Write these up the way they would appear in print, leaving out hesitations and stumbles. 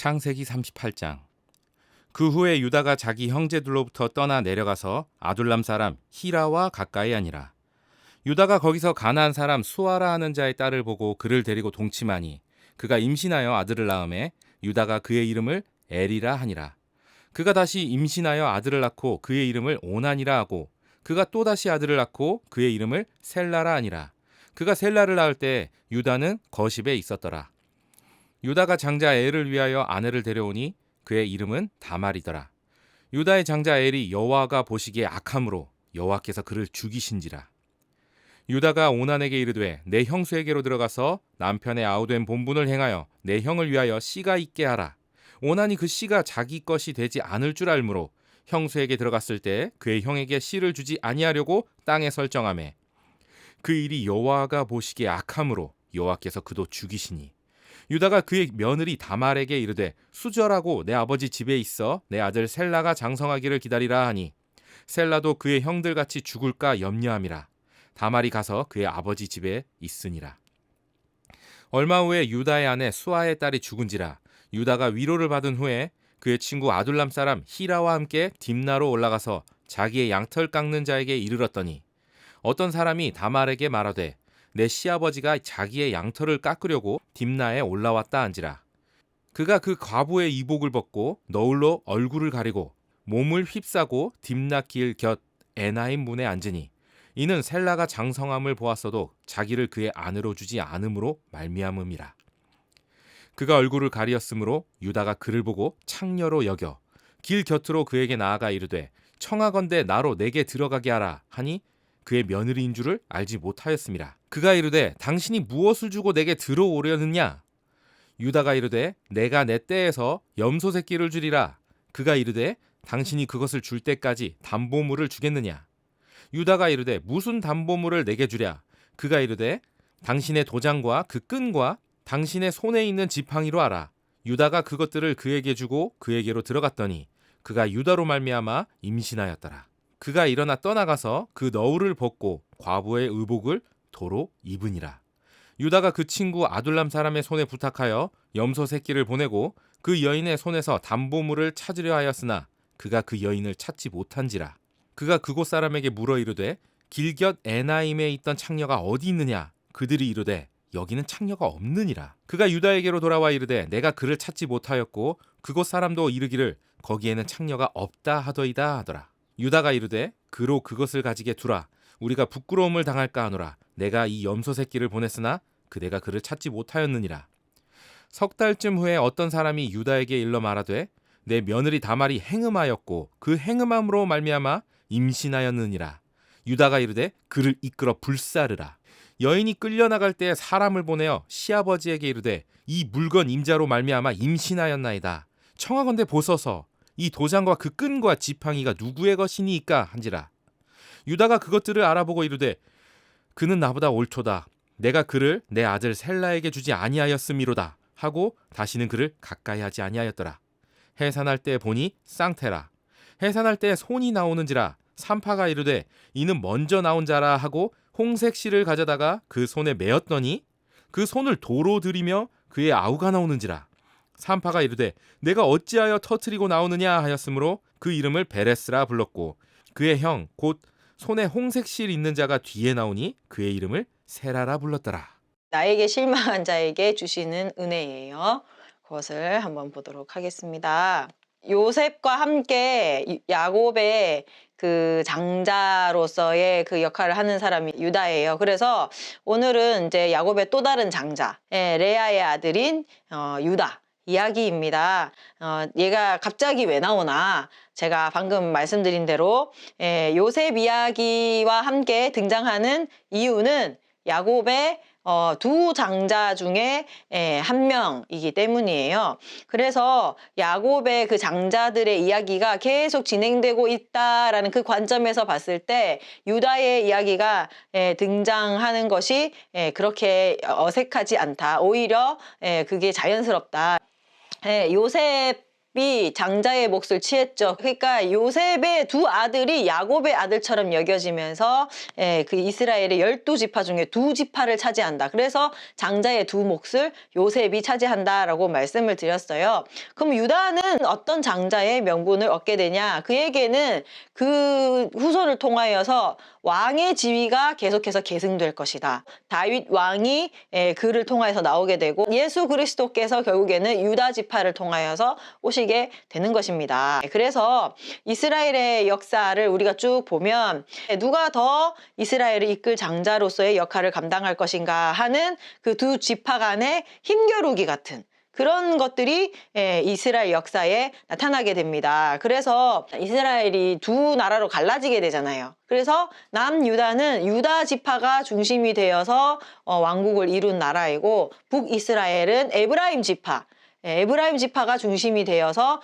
창세기 38장. 그 후에 유다가 자기 형제들로부터 떠나 내려가서 아둘람 사람 히라와 가까이 아니라. 유다가 거기서 가나안 사람 수아라 하는 자의 딸을 보고 그를 데리고 동침하니 그가 임신하여 아들을 낳음에 유다가 그의 이름을 엘이라 하니라. 그가 다시 임신하여 아들을 낳고 그의 이름을 오난이라 하고 그가 또다시 아들을 낳고 그의 이름을 셀라라 하니라. 그가 셀라를 낳을 때 유다는 거십에 있었더라. 유다가 장자 엘을 위하여 아내를 데려오니 그의 이름은 다말이더라. 유다의 장자 엘이 여호와가 보시기에 악함으로 여호와께서 그를 죽이신지라. 유다가 오난에게 이르되 내 형수에게로 들어가서 남편의 아우된 본분을 행하여 내 형을 위하여 씨가 있게 하라. 오난이 그 씨가 자기 것이 되지 않을 줄 알므로 형수에게 들어갔을 때 그의 형에게 씨를 주지 아니하려고 땅에 설정하매 그 일이 여호와가 보시기에 악함으로 여호와께서 그도 죽이시니 유다가 그의 며느리 다말에게 이르되 수절하고 내 아버지 집에 있어 내 아들 셀라가 장성하기를 기다리라 하니 셀라도 그의 형들같이 죽을까 염려함이라. 다말이 가서 그의 아버지 집에 있으니라. 얼마 후에 유다의 아내 수아의 딸이 죽은지라. 유다가 위로를 받은 후에 그의 친구 아둘람 사람 히라와 함께 딥나로 올라가서 자기의 양털 깎는 자에게 이르렀더니 어떤 사람이 다말에게 말하되 내 시아버지가 자기의 양털을 깎으려고 딥나에 올라왔다 한지라. 그가 그 과부의 이복을 벗고 너울로 얼굴을 가리고 몸을 휩싸고 딥나 길 곁 에나임 문에 앉으니 이는 셀라가 장성함을 보았어도 자기를 그의 아내로 주지 않음으로 말미암음이라. 그가 얼굴을 가리었으므로 유다가 그를 보고 창녀로 여겨 길 곁으로 그에게 나아가 이르되 청하건대 나로 내게 들어가게 하라 하니 그의 며느리인 줄을 알지 못하였음이라. 그가 이르되 당신이 무엇을 주고 내게 들어오려느냐? 유다가 이르되 내가 내 떼에서 염소 새끼를 주리라. 그가 이르되 당신이 그것을 줄 때까지 담보물을 주겠느냐? 유다가 이르되 무슨 담보물을 내게 주랴? 그가 이르되 당신의 도장과 그 끈과 당신의 손에 있는 지팡이로 하라. 유다가 그것들을 그에게 주고 그에게로 들어갔더니 그가 유다로 말미암아 임신하였더라. 그가 일어나 떠나가서 그 너울을 벗고 과부의 의복을 도로 입으니라. 유다가 그 친구 아둘람 사람의 손에 부탁하여 염소 새끼를 보내고 그 여인의 손에서 담보물을 찾으려 하였으나 그가 그 여인을 찾지 못한지라. 그가 그곳 사람에게 물어 이르되 길곁 에나임에 있던 창녀가 어디 있느냐? 그들이 이르되 여기는 창녀가 없느니라. 그가 유다에게로 돌아와 이르되 내가 그를 찾지 못하였고 그곳 사람도 이르기를 거기에는 창녀가 없다 하더이다 하더라. 유다가 이르되 그로 그것을 가지게 두라. 우리가 부끄러움을 당할까 하노라. 내가 이 염소 새끼를 보냈으나 그대가 그를 찾지 못하였느니라. 석 달쯤 후에 어떤 사람이 유다에게 일러 말하되 내 며느리 다말이 행음하였고 그 행음함으로 말미암아 임신하였느니라. 유다가 이르되 그를 이끌어 불사르라. 여인이 끌려나갈 때 사람을 보내어 시아버지에게 이르되 이 물건 임자로 말미암아 임신하였나이다. 청하건대 보소서 이 도장과 그 끈과 지팡이가 누구의 것이니이까 한지라. 유다가 그것들을 알아보고 이르되 그는 나보다 옳도다. 내가 그를 내 아들 셀라에게 주지 아니하였음이로다 하고 다시는 그를 가까이 하지 아니하였더라. 해산할 때 보니 쌍태라. 해산할 때 손이 나오는지라. 산파가 이르되 이는 먼저 나온 자라 하고 홍색 실을 가져다가 그 손에 메었더니 그 손을 도로 들이며 그의 아우가 나오는지라. 산파가 이르되 내가 어찌하여 터뜨리고 나오느냐 하였으므로 그 이름을 베레스라 불렀고 그의 형 곧 손에 홍색 실 있는 자가 뒤에 나오니 그의 이름을 세라라 불렀더라. 나에게 실망한 자에게 주시는 은혜예요. 그것을 한번 보도록 하겠습니다. 요셉과 함께 야곱의 그 장자로서의 그 역할을 하는 사람이 유다예요. 그래서 오늘은 이제 야곱의 또 다른 장자, 레아의 아들인 유다 이야기입니다. 얘가 갑자기 왜 나오나? 제가 방금 말씀드린 대로 요셉 이야기와 함께 등장하는 이유는 야곱의 두 장자 중에 한 명이기 때문이에요. 그래서 야곱의 그 장자들의 이야기가 계속 진행되고 있다라는 그 관점에서 봤을 때 유다의 이야기가 등장하는 것이 그렇게 어색하지 않다. 오히려 그게 자연스럽다. 요셉이 요셉이 장자의 몫을 취했죠. 그러니까 요셉의 두 아들이 야곱의 아들처럼 여겨지면서 그 이스라엘의 12지파 중에 2지파를 차지한다. 그래서 장자의 두 몫을 요셉이 차지한다라고 말씀을 드렸어요. 그럼 유다는 어떤 장자의 명분을 얻게 되냐? 그에게는 그 후손을 통하여서 왕의 지위가 계속해서 계승될 것이다. 다윗 왕이 그를 통하여서 나오게 되고 예수 그리스도께서 결국에는 유다 지파를 통하여서 오시게 되는 것입니다. 그래서 이스라엘의 역사를 우리가 쭉 보면 누가 더 이스라엘을 이끌 장자로서의 역할을 감당할 것인가 하는 그 두 지파 간의 힘겨루기 같은 그런 것들이 이스라엘 역사에 나타나게 됩니다. 그래서 이스라엘이 두 나라로 갈라지게 되잖아요. 그래서 남유다는 유다 지파가 중심이 되어서 왕국을 이룬 나라이고 북이스라엘은 에브라임 지파, 에브라임 지파가 중심이 되어서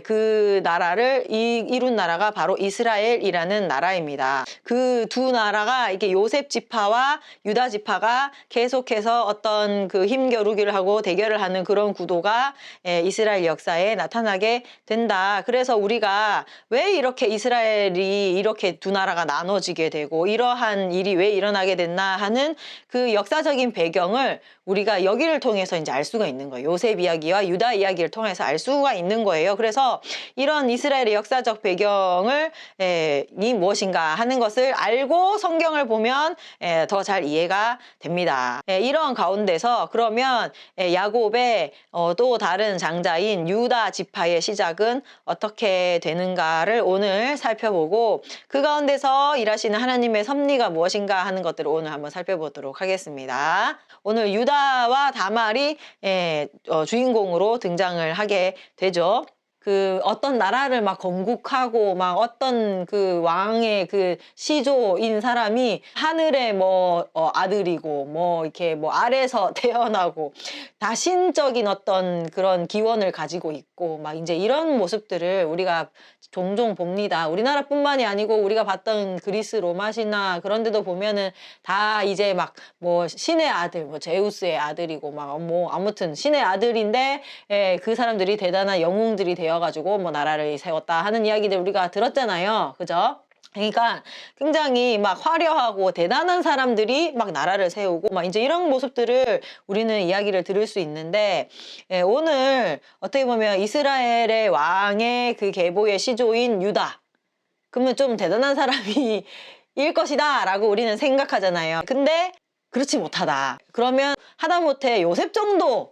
그 나라를 이룬 나라가 바로 이스라엘이라는 나라입니다. 그 두 나라가 이게 요셉 지파와 유다 지파가 계속해서 어떤 그 힘겨루기를 하고 대결을 하는 그런 구도가 이스라엘 역사에 나타나게 된다. 그래서 우리가 왜 이렇게 이스라엘이 이렇게 두 나라가 나눠지게 되고 이러한 일이 왜 일어나게 됐나 하는 그 역사적인 배경을 우리가 여기를 통해서 이제 알 수가 있는 거예요. 요셉 이야기와 유다 이야기를 통해서 알 수가 있는 거예요. 그래서 이런 이스라엘의 역사적 배경을 이 무엇인가 하는 것을 알고 성경을 보면 더 잘 이해가 됩니다. 이런 가운데서 그러면 야곱의 또 다른 장자인 유다 지파의 시작은 어떻게 되는가를 오늘 살펴보고 그 가운데서 일하시는 하나님의 섭리가 무엇인가 하는 것들을 오늘 한번 살펴보도록 하겠습니다. 오늘 유다와 다말이 주인공으로 등장을 하게 되죠. 그 어떤 나라를 막 건국하고 막 어떤 그 왕의 그 시조인 사람이 하늘의 뭐 아들이고 뭐 이렇게 뭐 아래서 태어나고 다 신적인 어떤 그런 기원을 가지고 있고 막 이제 이런 모습들을 우리가 종종 봅니다. 우리나라뿐만이 아니고 우리가 봤던 그리스 로마 신화 그런 데도 보면은 다 이제 막 뭐 신의 아들, 뭐 제우스의 아들이고 막 뭐 아무튼 신의 아들인데 그 사람들이 대단한 영웅들이 되어가지고 뭐 나라를 세웠다 하는 이야기들 우리가 들었잖아요. 그죠? 그러니까 굉장히 막 화려하고 대단한 사람들이 막 나라를 세우고 막 이제 이런 모습들을 우리는 이야기를 들을 수 있는데 오늘 어떻게 보면 이스라엘의 왕의 그 계보의 시조인 유다 그러면 좀 대단한 사람이 일 것이다 라고 우리는 생각하잖아요. 근데 그렇지 못하다. 그러면 하다못해 요셉 정도는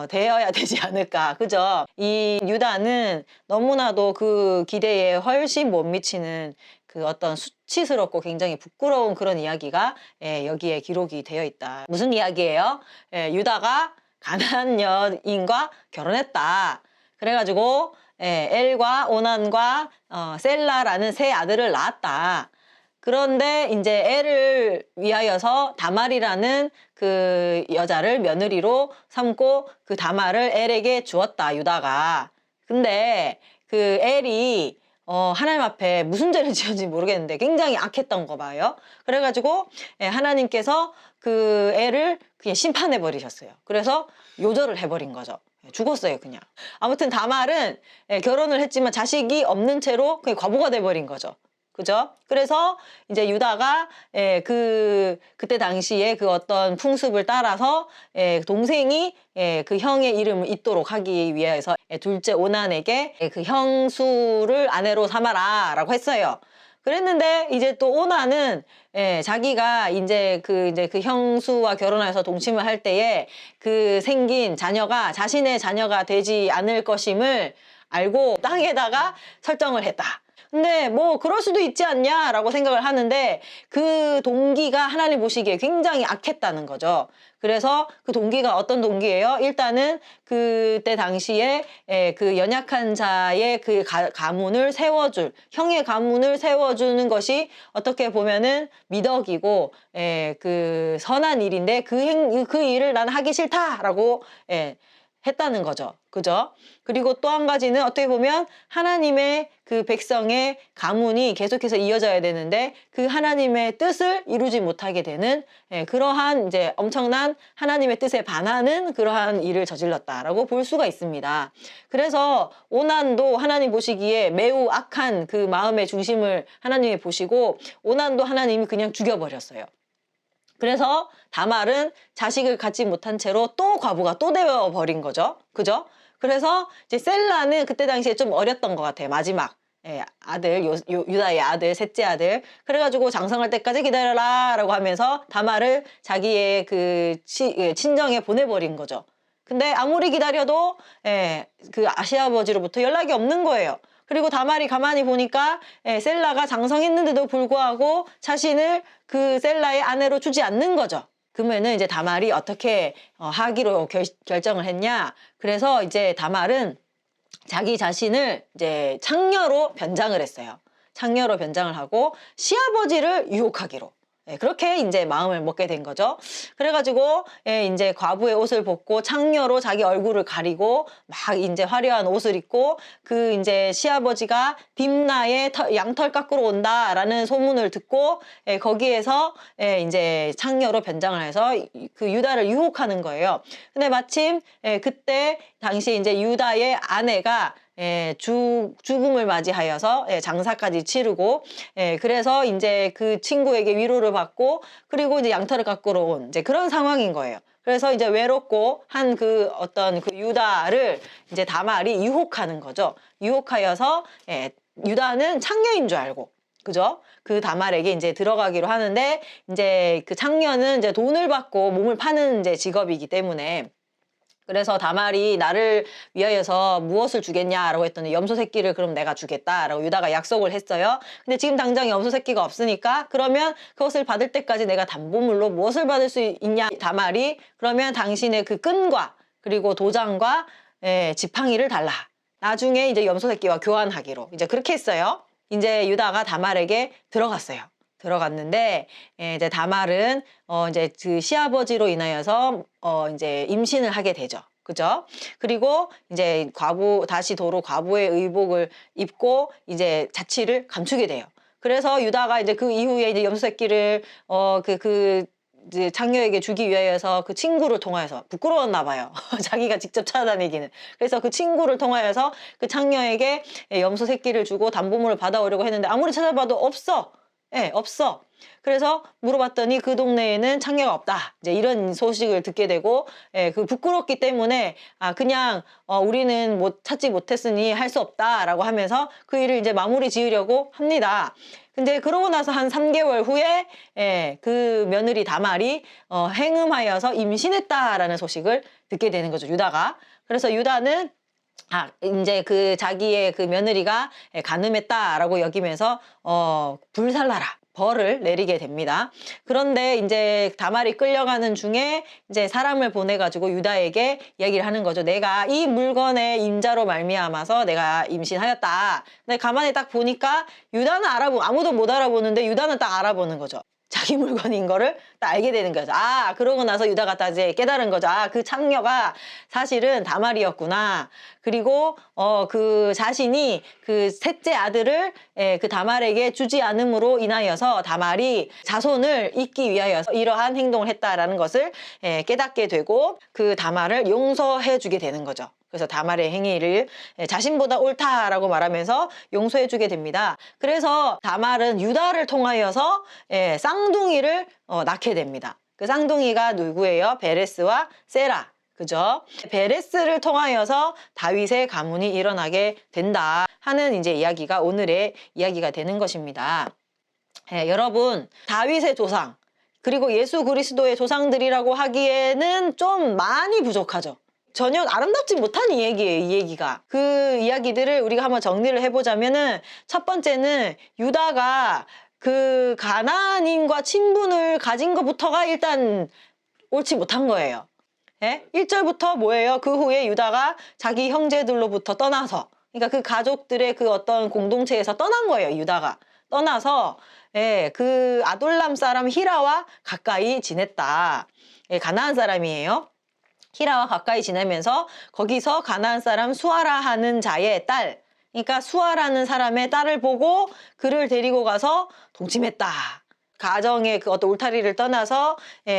되어야 되지 않을까. 그죠? 이 유다는 너무나도 그 기대에 훨씬 못 미치는 그 어떤 수치스럽고 굉장히 부끄러운 그런 이야기가 여기에 기록이 되어 있다. 무슨 이야기예요? 유다가 가나안 여인과 결혼했다. 그래가지고 엘과 오난과 셀라라는 세 아들을 낳았다. 그런데 이제 애를 위하여서 다말이라는 그 여자를 며느리로 삼고 그 다말을 엘에게 주었다, 유다가. 근데 그 엘이 하나님 앞에 무슨 죄를 지었는지 모르겠는데 굉장히 악했던 거 봐요. 그래가지고 하나님께서 그 애를 그냥 심판해 버리셨어요. 그래서 요절을 해버린 거죠. 죽었어요, 그냥. 아무튼 다말은 결혼을 했지만 자식이 없는 채로 그냥 과부가 돼버린 거죠. 그죠? 그래서 이제 유다가 그때 당시에 그 어떤 풍습을 따라서 동생이 그 형의 이름을 잇도록 하기 위해서 둘째 오난에게 그 형수를 아내로 삼아라 라고 했어요. 그랬는데 이제 또 오난은 자기가 이제 그 형수와 결혼해서 동침을 할 때에 그 생긴 자녀가 자신의 자녀가 되지 않을 것임을 알고 땅에다가 설정을 했다. 근데 뭐 그럴 수도 있지 않냐라고 생각을 하는데 그 동기가 하나님 보시기에 굉장히 악했다는 거죠. 그래서 그 동기가 어떤 동기예요? 일단은 그때 당시에 그 연약한 자의 그 가문을 세워줄 형의 가문을 세워주는 것이 어떻게 보면은 미덕이고 그 선한 일인데 그 일을 나는 하기 싫다라고 했다는 거죠. 그죠? 그리고 또 한 가지는 어떻게 보면 하나님의 그 백성의 가문이 계속해서 이어져야 되는데 그 하나님의 뜻을 이루지 못하게 되는 그러한 이제 엄청난 하나님의 뜻에 반하는 그러한 일을 저질렀다라고 볼 수가 있습니다. 그래서 오난도 하나님 보시기에 매우 악한 그 마음의 중심을 하나님이 보시고 오난도 하나님이 그냥 죽여버렸어요. 그래서 다말은 자식을 갖지 못한 채로 또 과부가 또 되어 버린 거죠. 그죠? 그래서 이제 셀라는 그때 당시에 좀 어렸던 것 같아요. 마지막. 아들, 유다의 아들, 셋째 아들. 그래가지고 장성할 때까지 기다려라 라고 하면서 다말을 자기의 그 친정에 보내버린 거죠. 근데 아무리 기다려도 그 아시아버지로부터 연락이 없는 거예요. 그리고 다말이 가만히 보니까 셀라가 장성했는데도 불구하고 자신을 그 셀라의 아내로 주지 않는 거죠. 그러면은 이제 다말이 어떻게 하기로 결정을 했냐? 그래서 이제 다말은 자기 자신을 이제 창녀로 변장을 했어요. 창녀로 변장을 하고 시아버지를 유혹하기로. 그렇게 이제 마음을 먹게 된 거죠. 그래가지고 이제 과부의 옷을 벗고 창녀로 자기 얼굴을 가리고 막 이제 화려한 옷을 입고 그 이제 시아버지가 딥나에 양털 깎으러 온다라는 소문을 듣고 거기에서 이제 창녀로 변장을 해서 그 유다를 유혹하는 거예요. 근데 마침 그때 당시 이제 유다의 아내가 죽음을 맞이하여서 장사까지 치르고 그래서 이제 그 친구에게 위로를 받고 그리고 이제 양털을 깎으러 온 이제 그런 상황인 거예요. 그래서 이제 외롭고 한 그 어떤 그 유다를 이제 다말이 유혹하는 거죠. 유혹하여서 유다는 창녀인 줄 알고 그죠? 그 다말에게 이제 들어가기로 하는데 이제 그 창녀는 이제 돈을 받고 몸을 파는 이제 직업이기 때문에 그래서 다말이 나를 위하여서 무엇을 주겠냐라고 했더니 염소 새끼를 그럼 내가 주겠다라고 유다가 약속을 했어요. 근데 지금 당장 염소 새끼가 없으니까 그러면 그것을 받을 때까지 내가 담보물로 무엇을 받을 수 있냐 다말이 그러면 당신의 그 끈과 그리고 도장과 지팡이를 달라. 나중에 이제 염소 새끼와 교환하기로 이제 그렇게 했어요. 이제 유다가 다말에게 들어갔어요. 들어갔는데 이제 다말은 이제 그 시아버지로 인하여서 이제 임신을 하게 되죠. 그죠? 그리고 이제 다시 도로 과부의 의복을 입고 이제 자취를 감추게 돼요. 그래서 유다가 이제 그 이후에 이제 염소 새끼를 이제 창녀에게 주기 위하여서 그 친구를 통하여서 부끄러웠나 봐요. 자기가 직접 찾아다니기는. 그래서 그 친구를 통하여서 그 창녀에게 염소 새끼를 주고 담보물을 받아오려고 했는데 아무리 찾아봐도 없어. 없어. 그래서 물어봤더니 그 동네에는 창녀가 없다. 이제 이런 소식을 듣게 되고, 그 부끄럽기 때문에, 그냥, 우리는 찾지 못했으니 할 수 없다라고 하면서 그 일을 이제 마무리 지으려고 합니다. 근데 그러고 나서 한 3개월 후에, 그 며느리 다말이, 행음하여서 임신했다라는 소식을 듣게 되는 거죠. 유다가. 그래서 유다는 이제 그 자기의 그 며느리가 간음했다라고 여기면서 불살라라 벌을 내리게 됩니다. 그런데 이제 다말이 끌려가는 중에 이제 사람을 보내가지고 유다에게 이야기를 하는 거죠. 내가 이 물건의 임자로 말미암아서 내가 임신하였다. 근데 가만히 딱 보니까 유다는 아무도 못 알아보는데 유다는 딱 알아보는 거죠. 자기 물건인 거를 딱 알게 되는 거죠. 그러고 나서 유다가 딱 이제 깨달은 거죠. 그 창녀가 사실은 다말이었구나. 그리고 그 자신이 그 셋째 아들을 그 다말에게 주지 않음으로 인하여서 다말이 자손을 잇기 위하여서 이러한 행동을 했다라는 것을 깨닫게 되고 그 다말을 용서해 주게 되는 거죠. 그래서 다말의 행위를 자신보다 옳다라고 말하면서 용서해주게 됩니다. 그래서 다말은 유다를 통하여서 쌍둥이를 낳게 됩니다. 그 쌍둥이가 누구예요? 베레스와 세라. 그죠? 베레스를 통하여서 다윗의 가문이 일어나게 된다 하는 이제 이야기가 오늘의 이야기가 되는 것입니다. 여러분, 다윗의 조상 그리고 예수 그리스도의 조상들이라고 하기에는 좀 많이 부족하죠. 전혀 아름답지 못한 이야기예요, 이 얘기가. 그 이야기들을 우리가 한번 정리를 해보자면은 첫 번째는 유다가 그 가나안인과 친분을 가진 것부터가 일단 옳지 못한 거예요. 1절부터 뭐예요? 그 후에 유다가 자기 형제들로부터 떠나서 그러니까 그 가족들의 그 어떤 공동체에서 떠난 거예요, 유다가. 떠나서 그 아둘람 사람 히라와 가까이 지냈다. 가나안 사람이에요. 히라와 가까이 지내면서 거기서 가나안 사람 수아라 하는 자의 딸, 그러니까 수아라는 사람의 딸을 보고 그를 데리고 가서 동침했다. 가정의 그 어떤 울타리를 떠나서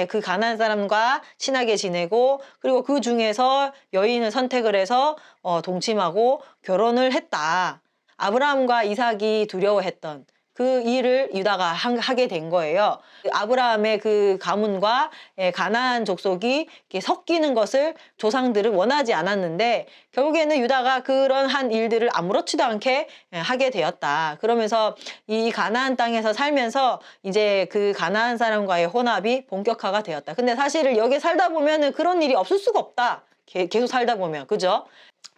그 가나안 사람과 친하게 지내고 그리고 그 중에서 여인을 선택을 해서 동침하고 결혼을 했다. 아브라함과 이삭이 두려워했던 그 일을 유다가 하게 된 거예요. 아브라함의 그 가문과 가나안 족속이 이렇게 섞이는 것을 조상들은 원하지 않았는데 결국에는 유다가 그런 한 일들을 아무렇지도 않게 하게 되었다. 그러면서 이 가나안 땅에서 살면서 이제 그 가나안 사람과의 혼합이 본격화가 되었다. 근데 사실은 여기 살다 보면은 그런 일이 없을 수가 없다. 계속 살다 보면, 그죠?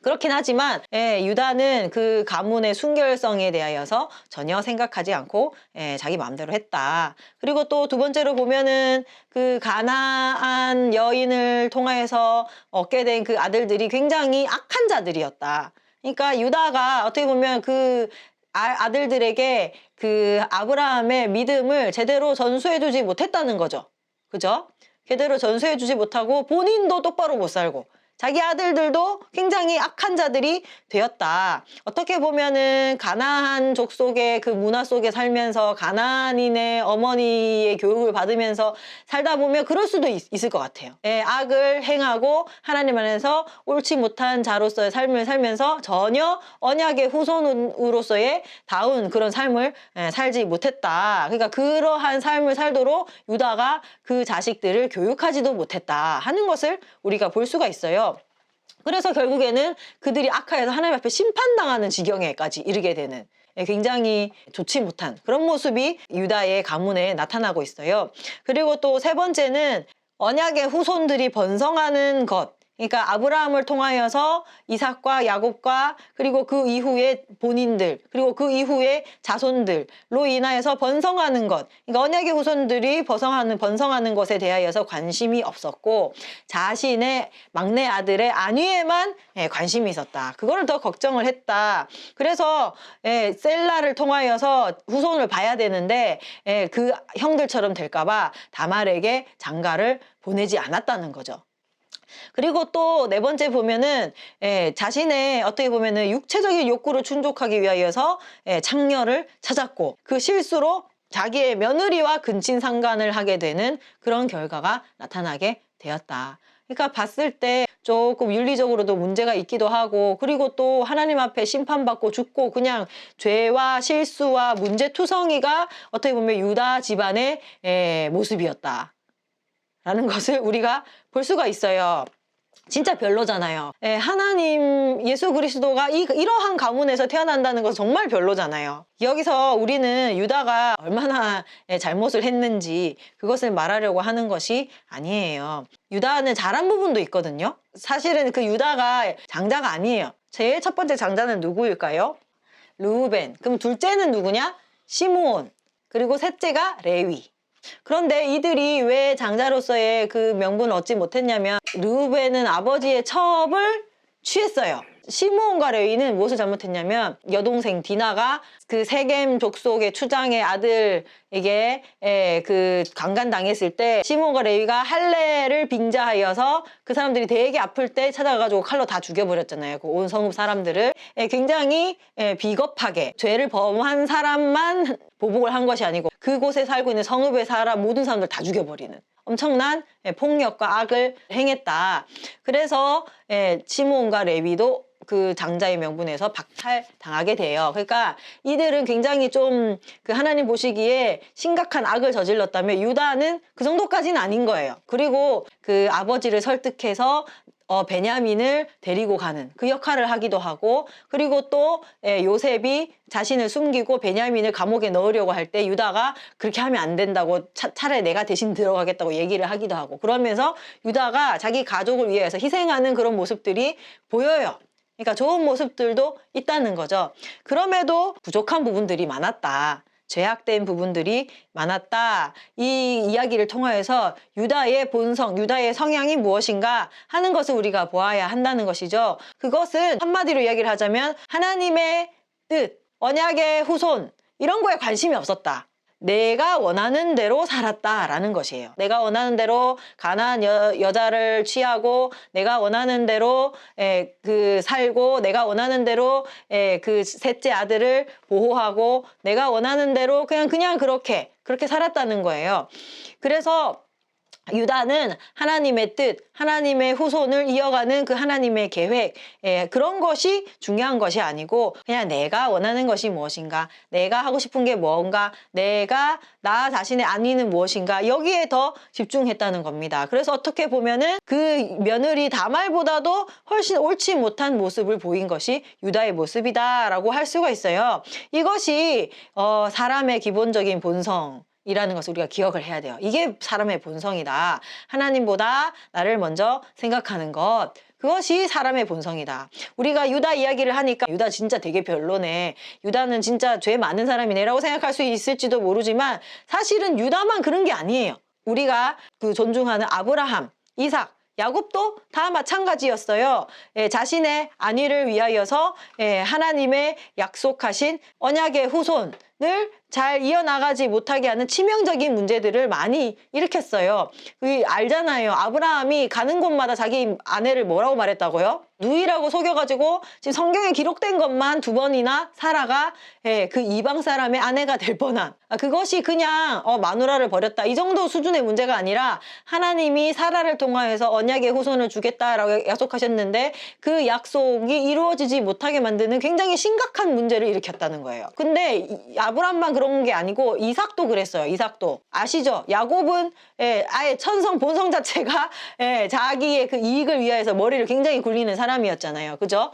그렇긴 하지만 유다는 그 가문의 순결성에 대하여서 전혀 생각하지 않고 자기 마음대로 했다. 그리고 또 두 번째로 보면은 그 가나안 여인을 통하여서 얻게 된 그 아들들이 굉장히 악한 자들이었다. 그러니까 유다가 어떻게 보면 그 아들들에게 그 아브라함의 믿음을 제대로 전수해주지 못했다는 거죠. 그죠? 제대로 전수해주지 못하고 본인도 똑바로 못 살고 자기 아들들도 굉장히 악한 자들이 되었다. 어떻게 보면은 가나안 족속의 그 문화 속에 살면서 가나안인의 어머니의 교육을 받으면서 살다 보면 그럴 수도 있을 것 같아요. 악을 행하고 하나님 안에서 옳지 못한 자로서의 삶을 살면서 전혀 언약의 후손으로서의 다운 그런 삶을 살지 못했다. 그러니까 그러한 삶을 살도록 유다가 그 자식들을 교육하지도 못했다 하는 것을 우리가 볼 수가 있어요. 그래서 결국에는 그들이 악하여서 하나님 앞에 심판당하는 지경에까지 이르게 되는 굉장히 좋지 못한 그런 모습이 유다의 가문에 나타나고 있어요. 그리고 또 세 번째는 언약의 후손들이 번성하는 것. 그러니까 아브라함을 통하여서 이삭과 야곱과 그리고 그 이후에 본인들 그리고 그 이후에 자손들로 인하여서 번성하는 것. 그러니까 언약의 후손들이 번성하는 것에 대하여서 관심이 없었고 자신의 막내 아들의 안위에만 관심이 있었다. 그거를 더 걱정을 했다. 그래서 셀라를 통하여서 후손을 봐야 되는데 그 형들처럼 될까봐 다말에게 장가를 보내지 않았다는 거죠. 그리고 또 네 번째 보면은 자신의 어떻게 보면은 육체적인 욕구를 충족하기 위하여서 창녀를 찾았고 그 실수로 자기의 며느리와 근친상간을 하게 되는 그런 결과가 나타나게 되었다. 그러니까 봤을 때 조금 윤리적으로도 문제가 있기도 하고 그리고 또 하나님 앞에 심판받고 죽고 그냥 죄와 실수와 문제투성이가 어떻게 보면 유다 집안의 모습이었다. 라는 것을 우리가 볼 수가 있어요. 진짜 별로잖아요. 하나님 예수 그리스도가 이러한 가문에서 태어난다는 것은 정말 별로잖아요. 여기서 우리는 유다가 얼마나 잘못을 했는지 그것을 말하려고 하는 것이 아니에요. 유다는 잘한 부분도 있거든요. 사실은 그 유다가 장자가 아니에요. 제일 첫 번째 장자는 누구일까요? 르우벤. 그럼 둘째는 누구냐? 시므온. 그리고 셋째가 레위. 그런데 이들이 왜 장자로서의 그 명분을 얻지 못했냐면 르우벤은 아버지의 첩을 취했어요. 시므온과 레위는 무엇을 잘못했냐면 여동생 디나가 그 세겜 족속의 추장의 아들에게 그 강간당했을 때 시므온과 레위가 할례를 빙자하여서 그 사람들이 되게 아플 때 찾아가가지고 칼로 다 죽여버렸잖아요. 그 온 성읍 사람들을 굉장히 비겁하게 죄를 범한 사람만 보복을 한 것이 아니고 그곳에 살고 있는 성읍에 살아 모든 사람들 다 죽여버리는 엄청난 폭력과 악을 행했다. 그래서 시므온과 레위도 그 장자의 명분에서 박탈당하게 돼요. 그러니까 이들은 굉장히 좀 그 하나님 보시기에 심각한 악을 저질렀다면 유다는 그 정도까지는 아닌 거예요. 그리고 그 아버지를 설득해서 베냐민을 데리고 가는 그 역할을 하기도 하고 그리고 또 요셉이 자신을 숨기고 베냐민을 감옥에 넣으려고 할 때 유다가 그렇게 하면 안 된다고 차라리 내가 대신 들어가겠다고 얘기를 하기도 하고 그러면서 유다가 자기 가족을 위해서 희생하는 그런 모습들이 보여요. 그러니까 좋은 모습들도 있다는 거죠. 그럼에도 부족한 부분들이 많았다. 죄악된 부분들이 많았다. 이 이야기를 통하여서 유다의 본성, 유다의 성향이 무엇인가 하는 것을 우리가 보아야 한다는 것이죠. 그것은 한마디로 이야기를 하자면 하나님의 뜻, 언약의 후손 이런 거에 관심이 없었다. 내가 원하는 대로 살았다라는 것이에요. 내가 원하는 대로 가난한 여자를 취하고 내가 원하는 대로 살고 내가 원하는 대로 그 셋째 아들을 보호하고 내가 원하는 대로 그냥 그렇게 살았다는 거예요. 그래서 유다는 하나님의 뜻, 하나님의 후손을 이어가는 그 하나님의 계획, 그런 것이 중요한 것이 아니고 그냥 내가 원하는 것이 무엇인가, 내가 하고 싶은 게 뭔가, 내가 나 자신의 안위는 무엇인가, 여기에 더 집중했다는 겁니다. 그래서 어떻게 보면은 그 며느리 다말보다도 훨씬 옳지 못한 모습을 보인 것이 유다의 모습이다라고 할 수가 있어요. 이것이 사람의 기본적인 본성 이라는 것을 우리가 기억을 해야 돼요. 이게 사람의 본성이다. 하나님보다 나를 먼저 생각하는 것. 그것이 사람의 본성이다. 우리가 유다 이야기를 하니까 유다 진짜 되게 별로네. 유다는 진짜 죄 많은 사람이네라고 생각할 수 있을지도 모르지만 사실은 유다만 그런 게 아니에요. 우리가 그 존중하는 아브라함, 이삭, 야곱도 다 마찬가지였어요. 자신의 안위를 위하여서 하나님의 약속하신 언약의 후손을 잘 이어나가지 못하게 하는 치명적인 문제들을 많이 일으켰어요. 알잖아요. 아브라함이 가는 곳마다 자기 아내를 뭐라고 말했다고요? 누이라고 속여가지고 지금 성경에 기록된 것만 2번이나 사라가 그 이방 사람의 아내가 될 뻔한, 그것이 그냥 마누라를 버렸다 이 정도 수준의 문제가 아니라 하나님이 사라를 통하여서 언약의 후손을 주겠다라고 약속하셨는데 그 약속이 이루어지지 못하게 만드는 굉장히 심각한 문제를 일으켰다는 거예요. 근데 아브라함만 그런 게 아니고 이삭도 그랬어요. 이삭도 아시죠? 야곱은 아예 천성 본성 자체가 자기의 그 이익을 위하여서 머리를 굉장히 굴리는 사람이었잖아요. 그죠?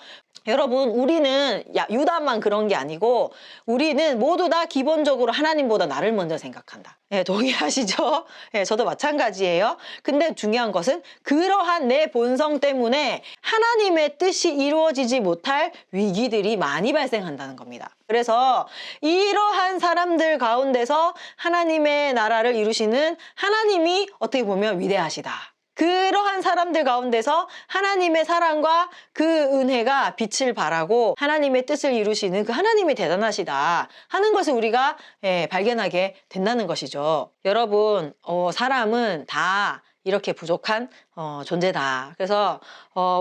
여러분, 우리는 유다만 그런 게 아니고 우리는 모두 다 기본적으로 하나님보다 나를 먼저 생각한다. 동의하시죠? 저도 마찬가지예요. 근데 중요한 것은 그러한 내 본성 때문에 하나님의 뜻이 이루어지지 못할 위기들이 많이 발생한다는 겁니다. 그래서 이러한 사람들 가운데서 하나님의 나라를 이루시는 하나님이 어떻게 보면 위대하시다. 그러한 사람들 가운데서 하나님의 사랑과 그 은혜가 빛을 발하고 하나님의 뜻을 이루시는 그 하나님이 대단하시다 하는 것을 우리가 발견하게 된다는 것이죠. 여러분, 사람은 다 이렇게 부족한 존재다. 그래서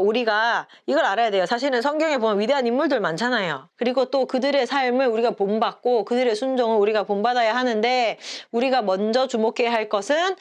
우리가 이걸 알아야 돼요. 사실은 성경에 보면 위대한 인물들 많잖아요. 그리고 또 그들의 삶을 우리가 본받고 그들의 순종을 우리가 본받아야 하는데 우리가 먼저 주목해야 할 것은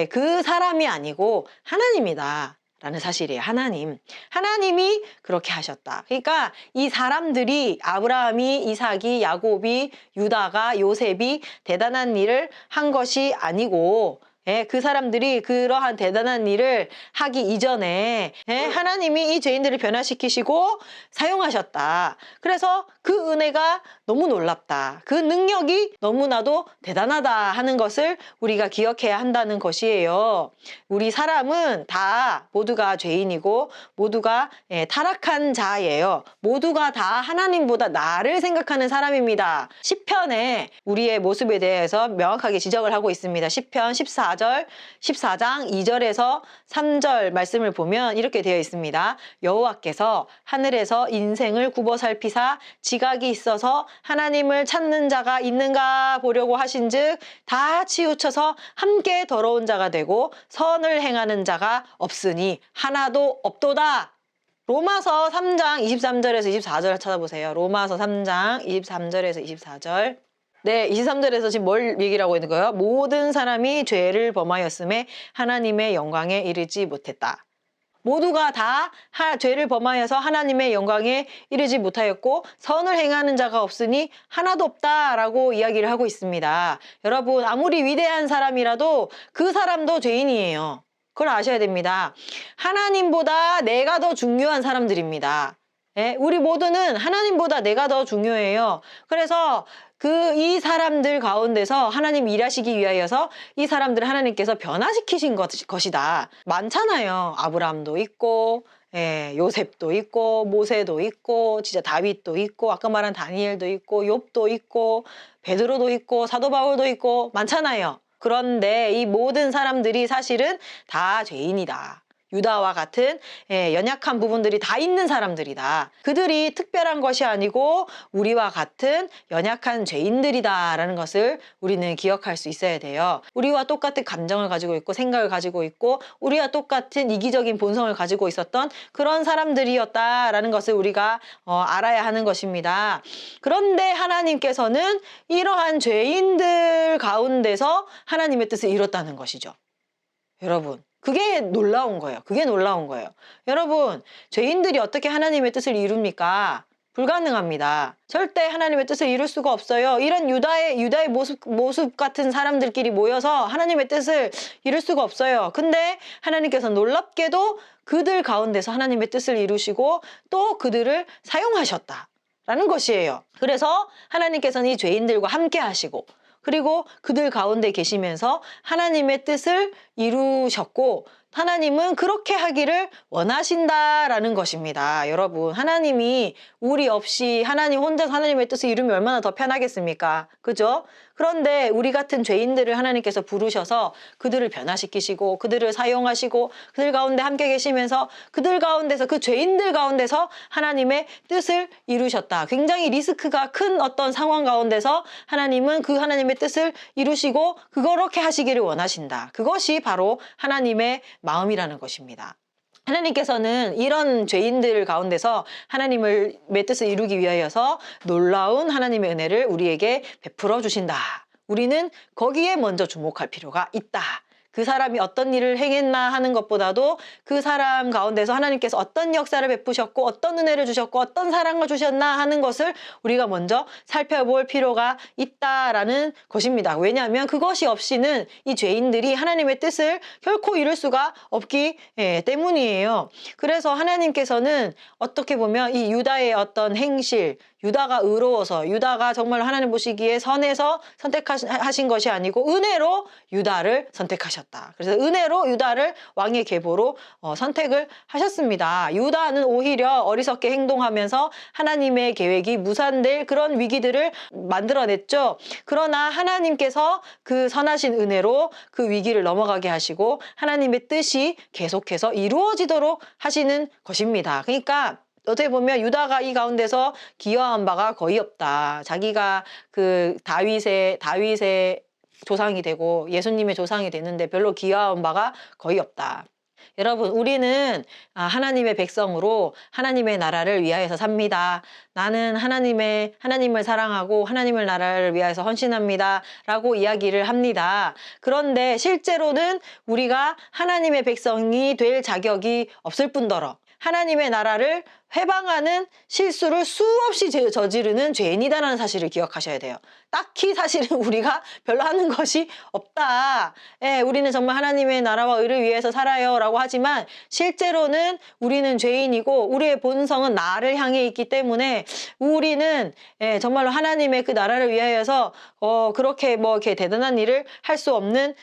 그 사람이 아니고 하나님이다 라는 사실이에요. 하나님이 그렇게 하셨다. 그러니까 이 사람들이 아브라함이, 이삭이, 야곱이, 유다가, 요셉이 대단한 일을 한 것이 아니고 그 사람들이 그러한 대단한 일을 하기 이전에 하나님이 이 죄인들을 변화시키시고 사용하셨다. 그래서 그 은혜가 너무 놀랍다. 그 능력이 너무나도 대단하다 하는 것을 우리가 기억해야 한다는 것이에요. 우리 사람은 다 모두가 죄인이고 모두가 타락한 자예요. 모두가 다 하나님보다 나를 생각하는 사람입니다. 시편에 우리의 모습에 대해서 명확하게 지적을 하고 있습니다. 시편 14장 2절에서 3절 말씀을 보면 이렇게 되어 있습니다. 여호와께서 하늘에서 인생을 굽어 살피사 지각이 있어서 하나님을 찾는 자가 있는가 보려고 하신즉 다 치우쳐서 함께 더러운 자가 되고 선을 행하는 자가 없으니 하나도 없도다. 로마서 3장 23절에서 24절 찾아보세요. 로마서 3장 23절에서 24절. 네, 23절에서 지금 뭘 얘기를 하고 있는 거예요? 모든 사람이 죄를 범하였음에 하나님의 영광에 이르지 못했다. 모두가 다 죄를 범하여서 하나님의 영광에 이르지 못하였고 선을 행하는 자가 없으니 하나도 없다라고 이야기를 하고 있습니다. 여러분, 아무리 위대한 사람이라도 그 사람도 죄인이에요. 그걸 아셔야 됩니다. 하나님보다 내가 더 중요한 사람들입니다. 우리 모두는 하나님보다 내가 더 중요해요. 그래서 이 사람들 가운데서 하나님 일하시기 위하여서 이 사람들을 하나님께서 변화시키신 것이다. 많잖아요. 아브라함도 있고, 요셉도 있고, 모세도 있고, 진짜 다윗도 있고, 아까 말한 다니엘도 있고, 욥도 있고, 베드로도 있고, 사도 바울도 있고, 많잖아요. 그런데 이 모든 사람들이 사실은 다 죄인이다. 유다와 같은 연약한 부분들이 다 있는 사람들이다. 그들이 특별한 것이 아니고 우리와 같은 연약한 죄인들이다라는 것을 우리는 기억할 수 있어야 돼요. 우리와 똑같은 감정을 가지고 있고 생각을 가지고 있고 우리와 똑같은 이기적인 본성을 가지고 있었던 그런 사람들이었다라는 것을 우리가 알아야 하는 것입니다. 그런데 하나님께서는 이러한 죄인들 가운데서 하나님의 뜻을 이뤘다는 것이죠. 여러분, 그게 놀라운 거예요. 그게 놀라운 거예요. 여러분, 죄인들이 어떻게 하나님의 뜻을 이룹니까? 불가능합니다. 절대 하나님의 뜻을 이룰 수가 없어요. 이런 유다의 모습 같은 사람들끼리 모여서 하나님의 뜻을 이룰 수가 없어요. 근데 하나님께서 놀랍게도 그들 가운데서 하나님의 뜻을 이루시고 또 그들을 사용하셨다라는 것이에요. 그래서 하나님께서는 이 죄인들과 함께 하시고 그리고 그들 가운데 계시면서 하나님의 뜻을 이루셨고 하나님은 그렇게 하기를 원하신다라는 것입니다. 여러분, 하나님이 우리 없이 하나님 혼자서 하나님의 뜻을 이루면 얼마나 더 편하겠습니까? 그죠? 그런데 우리 같은 죄인들을 하나님께서 부르셔서 그들을 변화시키시고 그들을 사용하시고 그들 가운데 함께 계시면서 그들 가운데서 그 죄인들 가운데서 하나님의 뜻을 이루셨다. 굉장히 리스크가 큰 어떤 상황 가운데서 하나님은 그 하나님의 뜻을 이루시고 그렇게 하시기를 원하신다. 그것이 바로 하나님의 마음이라는 것입니다. 하나님께서는 이런 죄인들 가운데서 하나님의 뜻을 이루기 위하여서 놀라운 하나님의 은혜를 우리에게 베풀어 주신다. 우리는 거기에 먼저 주목할 필요가 있다. 그 사람이 어떤 일을 행했나 하는 것보다도 그 사람 가운데서 하나님께서 어떤 역사를 베푸셨고 어떤 은혜를 주셨고 어떤 사랑을 주셨나 하는 것을 우리가 먼저 살펴볼 필요가 있다라는 것입니다. 왜냐하면 그것이 없이는 이 죄인들이 하나님의 뜻을 결코 이룰 수가 없기 때문이에요. 그래서 하나님께서는 어떻게 보면 이 유다의 어떤 행실, 유다가 의로워서 유다가 정말 하나님 보시기에 선해서 선택하신 것이 아니고 은혜로 유다를 선택하셨다. 그래서 은혜로 유다를 왕의 계보로 선택을 하셨습니다. 유다는 오히려 어리석게 행동하면서 하나님의 계획이 무산될 그런 위기들을 만들어냈죠. 그러나 하나님께서 그 선하신 은혜로 그 위기를 넘어가게 하시고 하나님의 뜻이 계속해서 이루어지도록 하시는 것입니다. 그러니까 어떻게 보면 유다가 이 가운데서 기여한 바가 거의 없다. 자기가 그 다윗의 조상이 되고 예수님의 조상이 되는데 별로 기여한 바가 거의 없다. 여러분, 우리는 하나님의 백성으로 하나님의 나라를 위하여서 삽니다. 나는 하나님을 사랑하고 하나님의 나라를 위하여서 헌신합니다. 라고 이야기를 합니다. 그런데 실제로는 우리가 하나님의 백성이 될 자격이 없을 뿐더러 하나님의 나라를 회방하는 실수를 수없이 저지르는 죄인이다라는 사실을 기억하셔야 돼요. 딱히 사실은 우리가 별로 하는 것이 없다. 우리는 정말 하나님의 나라와 의를 위해서 살아요 라고 하지만 실제로는 우리는 죄인이고 우리의 본성은 나를 향해 있기 때문에 우리는 정말로 하나님의 그 나라를 위하여서 그렇게 이렇게 대단한 일을 할 수 없는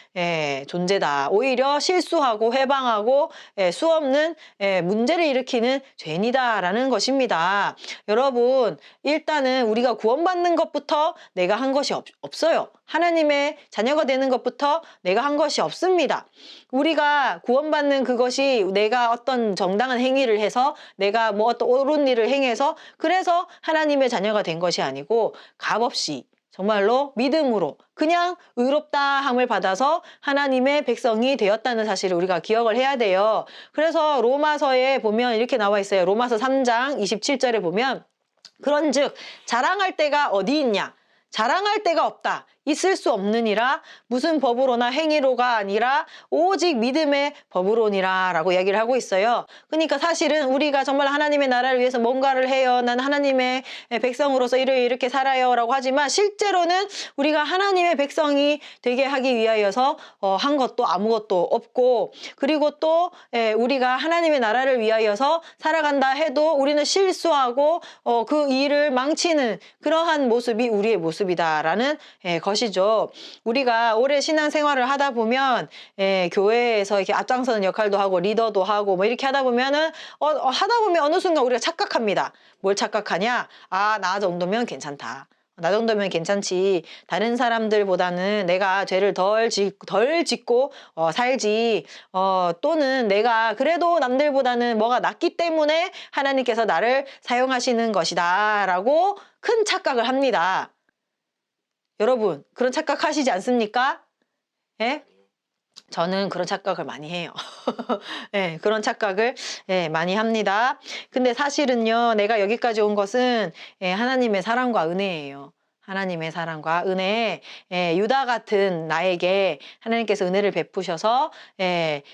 존재다. 오히려 실수하고 회방하고 수없는 문제를 일으키는 죄인이다 라는 것입니다. 여러분, 일단은 우리가 구원받는 것부터 내가 한 것이 없어요. 하나님의 자녀가 되는 것부터 내가 한 것이 없습니다. 우리가 구원받는 그것이 내가 어떤 정당한 행위를 해서 내가 어떤 옳은 일을 행해서 그래서 하나님의 자녀가 된 것이 아니고 값없이 정말로 믿음으로 그냥 의롭다 함을 받아서 하나님의 백성이 되었다는 사실을 우리가 기억을 해야 돼요. 그래서 로마서에 보면 이렇게 나와 있어요. 로마서 3장 27절에 보면 그런즉 자랑할 데가 어디 있냐? 자랑할 데가 없다. 있을 수 없느니라 무슨 법으로나 행위로가 아니라 오직 믿음의 법으로니라 라고 이야기를 하고 있어요. 그러니까 사실은 우리가 정말 하나님의 나라를 위해서 뭔가를 해요. 난 하나님의 백성으로서 이렇게 살아요 라고 하지만 실제로는 우리가 하나님의 백성이 되게 하기 위하여서 한 것도 아무것도 없고 그리고 또 우리가 하나님의 나라를 위하여서 살아간다 해도 우리는 실수하고 그 일을 망치는 그러한 모습이 우리의 모습이다라는 것이죠. 우리가 오래 신앙생활을 하다 보면 교회에서 이렇게 앞장서는 역할도 하고 리더도 하고 이렇게 하다 보면은 하다 보면 어느 순간 우리가 착각합니다. 뭘 착각하냐? 나 정도면 괜찮다. 나 정도면 괜찮지. 다른 사람들보다는 내가 죄를 덜 짓고 살지. 또는 내가 그래도 남들보다는 뭐가 낫기 때문에 하나님께서 나를 사용하시는 것이다. 라고 큰 착각을 합니다. 여러분, 그런 착각하시지 않습니까? 예? 저는 그런 착각을 많이 해요. 예, 그런 착각을 많이 합니다. 근데 사실은요, 내가 여기까지 온 것은 하나님의 사랑과 은혜예요. 하나님의 사랑과 은혜, 유다 같은 나에게 하나님께서 은혜를 베푸셔서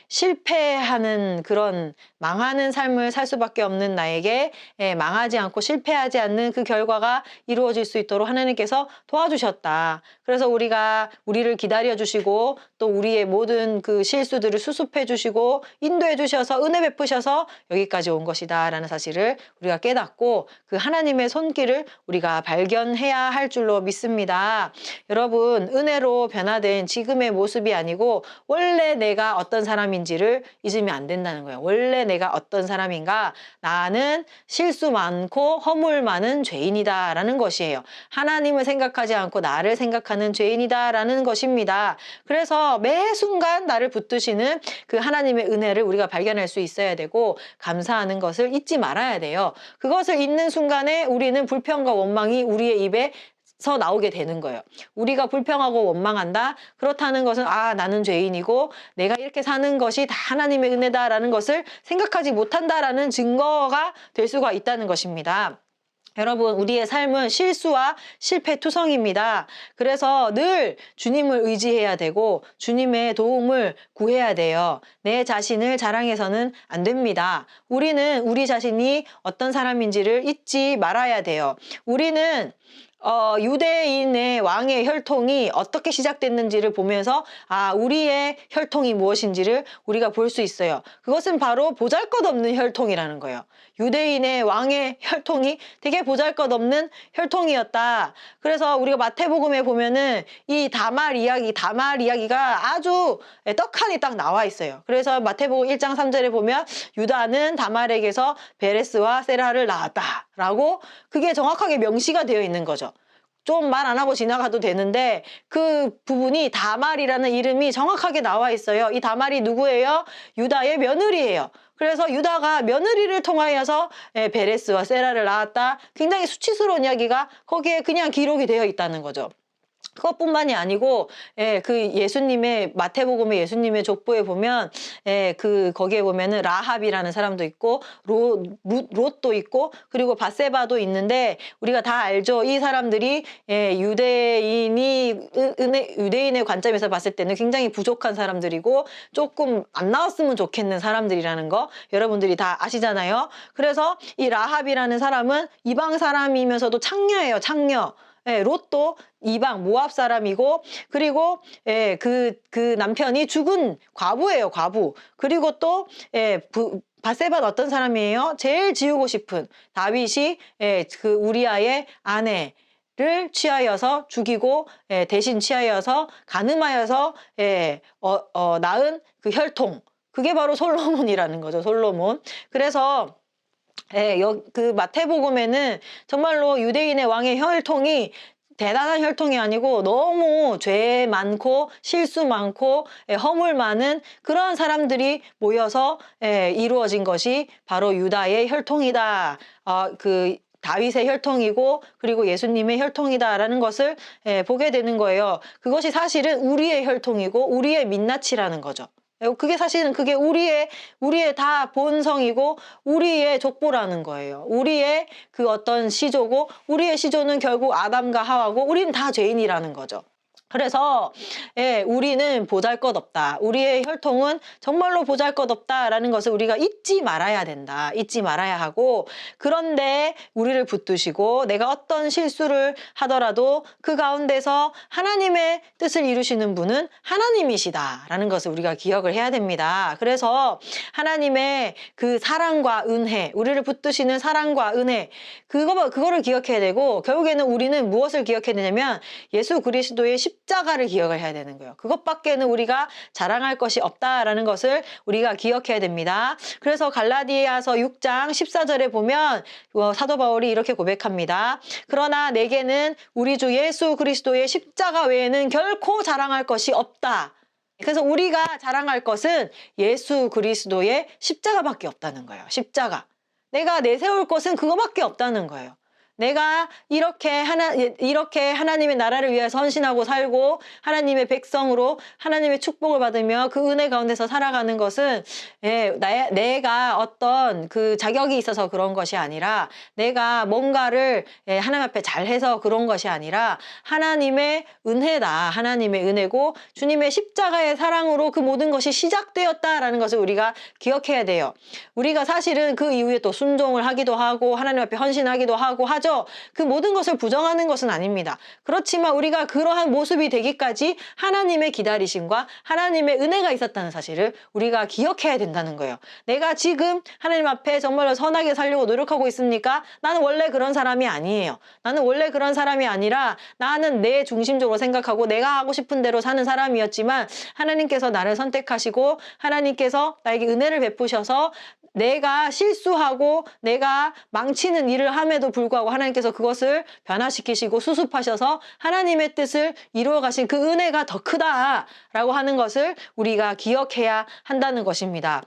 실패하는 그런 망하는 삶을 살 수밖에 없는 나에게 망하지 않고 실패하지 않는 그 결과가 이루어질 수 있도록 하나님께서 도와주셨다. 그래서 우리를 기다려 주시고 또 우리의 모든 그 실수들을 수습해 주시고 인도해 주셔서 은혜 베푸셔서 여기까지 온 것이다라는 사실을 우리가 깨닫고 그 하나님의 손길을 우리가 발견해야 할 줄로 믿습니다. 여러분, 은혜로 변화된 지금의 모습이 아니고 원래 내가 어떤 사람인지를 잊으면 안 된다는 거예요. 원래 내가 어떤 사람인가? 나는 실수 많고 허물 많은 죄인이다라는 것이에요. 하나님을 생각하지 않고 나를 생각하는 죄인이다라는 것입니다. 그래서 매 순간 나를 붙드시는 그 하나님의 은혜를 우리가 발견할 수 있어야 되고 감사하는 것을 잊지 말아야 돼요. 그것을 잊는 순간에 우리는 불평과 원망이 우리의 입에서 나오게 되는 거예요. 우리가 불평하고 원망한다? 그렇다는 것은 나는 죄인이고 내가 이렇게 사는 것이 다 하나님의 은혜다라는 것을 생각하지 못한다라는 증거가 될 수가 있다는 것입니다. 여러분, 우리의 삶은 실수와 실패투성입니다. 그래서 늘 주님을 의지해야 되고 주님의 도움을 구해야 돼요. 내 자신을 자랑해서는 안 됩니다. 우리는 우리 자신이 어떤 사람인지를 잊지 말아야 돼요. 우리는 유대인의 왕의 혈통이 어떻게 시작됐는지를 보면서 우리의 혈통이 무엇인지를 우리가 볼 수 있어요. 그것은 바로 보잘것없는 혈통이라는 거예요. 유대인의 왕의 혈통이 되게 보잘것없는 혈통이었다. 그래서 우리가 마태복음에 보면은 이 다말 이야기가 아주 떡하니 딱 나와 있어요. 그래서 마태복음 1장 3절에 보면 유다는 다말에게서 베레스와 세라를 낳았다라고 그게 정확하게 명시가 되어 있는 거죠. 좀 말 안 하고 지나가도 되는데 그 부분이 다말이라는 이름이 정확하게 나와 있어요. 이 다말이 누구예요? 유다의 며느리예요. 그래서 유다가 며느리를 통하여서 베레스와 세라를 낳았다. 굉장히 수치스러운 이야기가 거기에 그냥 기록이 되어 있다는 거죠. 그것뿐만이 아니고 그 예수님의 마태복음의 예수님의 족보에 보면 거기에 보면은 라합이라는 사람도 있고 롯도 있고 그리고 밧세바도 있는데 우리가 다 알죠. 이 사람들이 유대인의 관점에서 봤을 때는 굉장히 부족한 사람들이고 조금 안 나왔으면 좋겠는 사람들이라는 거 여러분들이 다 아시잖아요. 그래서 이 라합이라는 사람은 이방 사람이면서도 창녀예요. 창녀. 롯도 이방 모압 사람이고 그리고 그 남편이 죽은 과부예요. 과부. 그리고 또 밧세바는 어떤 사람이에요? 제일 지우고 싶은 다윗이 그 우리아의 아내를 취하여서 죽이고 대신 취하여서 간음하여서 낳은 그 혈통. 그게 바로 솔로몬이라는 거죠. 솔로몬. 그래서 그 마태복음에는 정말로 유대인의 왕의 혈통이 대단한 혈통이 아니고 너무 죄 많고 실수 많고 허물 많은 그런 사람들이 모여서 이루어진 것이 바로 유다의 혈통이다. 그 다윗의 혈통이고 그리고 예수님의 혈통이다라는 것을 보게 되는 거예요. 그것이 사실은 우리의 혈통이고 우리의 민낯이라는 거죠. 그게 사실은 그게 우리의 다 본성이고 우리의 족보라는 거예요. 우리의 그 어떤 시조고 우리의 시조는 결국 아담과 하와고 우리는 다 죄인이라는 거죠. 그래서 우리는 보잘것없다. 우리의 혈통은 정말로 보잘것없다라는 것을 우리가 잊지 말아야 된다. 잊지 말아야 하고 그런데 우리를 붙드시고 내가 어떤 실수를 하더라도 그 가운데서 하나님의 뜻을 이루시는 분은 하나님이시다라는 것을 우리가 기억을 해야 됩니다. 그래서 하나님의 그 사랑과 은혜, 우리를 붙드시는 사랑과 은혜 그거를 기억해야 되고 결국에는 우리는 무엇을 기억해야 되냐면 예수 그리스도의 십자가 십자가를 기억을 해야 되는 거예요. 그것밖에는 우리가 자랑할 것이 없다라는 것을 우리가 기억해야 됩니다. 그래서 갈라디아서 6장 14절에 보면 사도 바울이 이렇게 고백합니다. 그러나 내게는 우리 주 예수 그리스도의 십자가 외에는 결코 자랑할 것이 없다. 그래서 우리가 자랑할 것은 예수 그리스도의 십자가밖에 없다는 거예요. 십자가. 내가 내세울 것은 그거밖에 없다는 거예요. 내가 이렇게 하나님의 나라를 위해서 헌신하고 살고 하나님의 백성으로 하나님의 축복을 받으며 그 은혜 가운데서 살아가는 것은 내가 어떤 그 자격이 있어서 그런 것이 아니라 내가 뭔가를 하나님 앞에 잘해서 그런 것이 아니라 하나님의 은혜다. 하나님의 은혜고 주님의 십자가의 사랑으로 그 모든 것이 시작되었다라는 것을 우리가 기억해야 돼요. 우리가 사실은 그 이후에 또 순종을 하기도 하고 하나님 앞에 헌신하기도 하고 하죠. 그 모든 것을 부정하는 것은 아닙니다. 그렇지만 우리가 그러한 모습이 되기까지 하나님의 기다리심과 하나님의 은혜가 있었다는 사실을 우리가 기억해야 된다는 거예요. 내가 지금 하나님 앞에 정말로 선하게 살려고 노력하고 있습니까? 나는 원래 그런 사람이 아니에요. 나는 원래 그런 사람이 아니라 나는 내 중심적으로 생각하고 내가 하고 싶은 대로 사는 사람이었지만 하나님께서 나를 선택하시고 하나님께서 나에게 은혜를 베푸셔서 내가 실수하고 내가 망치는 일을 함에도 불구하고 하나님께서 그것을 변화시키시고 수습하셔서 하나님의 뜻을 이루어 가신 그 은혜가 더 크다라고 하는 것을 우리가 기억해야 한다는 것입니다.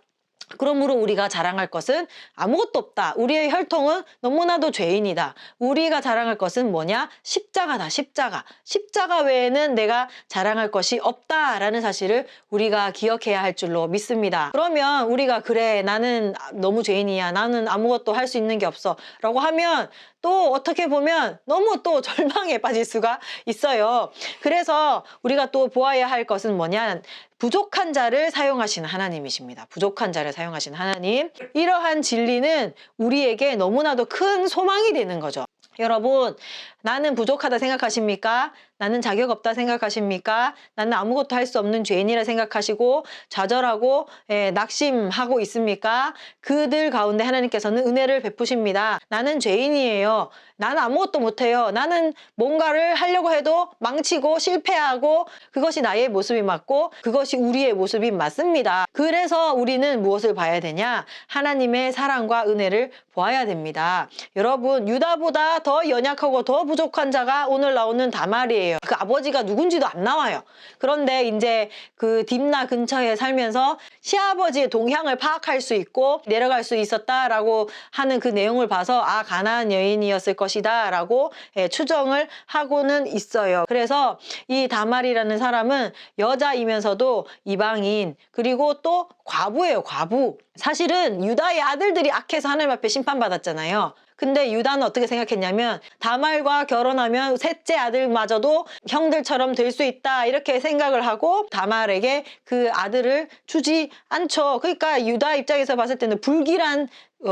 그러므로 우리가 자랑할 것은 아무것도 없다. 우리의 혈통은 너무나도 죄인이다. 우리가 자랑할 것은 뭐냐? 십자가다. 십자가. 십자가 외에는 내가 자랑할 것이 없다라는 사실을 우리가 기억해야 할 줄로 믿습니다. 그러면 우리가 그래 나는 너무 죄인이야. 나는 아무것도 할 수 있는 게 없어. 라고 하면 또 어떻게 보면 너무 또 절망에 빠질 수가 있어요. 그래서 우리가 또 보아야 할 것은 뭐냐? 부족한 자를 사용하시는 하나님이십니다. 부족한 자를 사용하시는 하나님. 이러한 진리는 우리에게 너무나도 큰 소망이 되는 거죠. 여러분, 나는 부족하다 생각하십니까? 나는 자격 없다 생각하십니까? 나는 아무것도 할 수 없는 죄인이라 생각하시고 좌절하고 낙심하고 있습니까? 그들 가운데 하나님께서는 은혜를 베푸십니다. 나는 죄인이에요. 나는 아무것도 못해요. 나는 뭔가를 하려고 해도 망치고 실패하고 그것이 나의 모습이 맞고 그것이 우리의 모습이 맞습니다. 그래서 우리는 무엇을 봐야 되냐? 하나님의 사랑과 은혜를 보아야 됩니다. 여러분, 유다보다 더 연약하고 더 부족한 자가 오늘 나오는 다말이에요. 그 아버지가 누군지도 안 나와요. 그런데 이제 그 딥나 근처에 살면서 시아버지의 동향을 파악할 수 있고 내려갈 수 있었다라고 하는 그 내용을 봐서 가나안 여인이었을 것이다 라고 추정을 하고는 있어요. 그래서 이 다말이라는 사람은 여자이면서도 이방인 그리고 또 과부예요. 과부. 사실은 유다의 아들들이 악해서 하나님 앞에 심판받았잖아요. 근데 유다는 어떻게 생각했냐면 다말과 결혼하면 셋째 아들마저도 형들처럼 될 수 있다 이렇게 생각을 하고 다말에게 그 아들을 주지 않죠. 그러니까 유다 입장에서 봤을 때는 불길한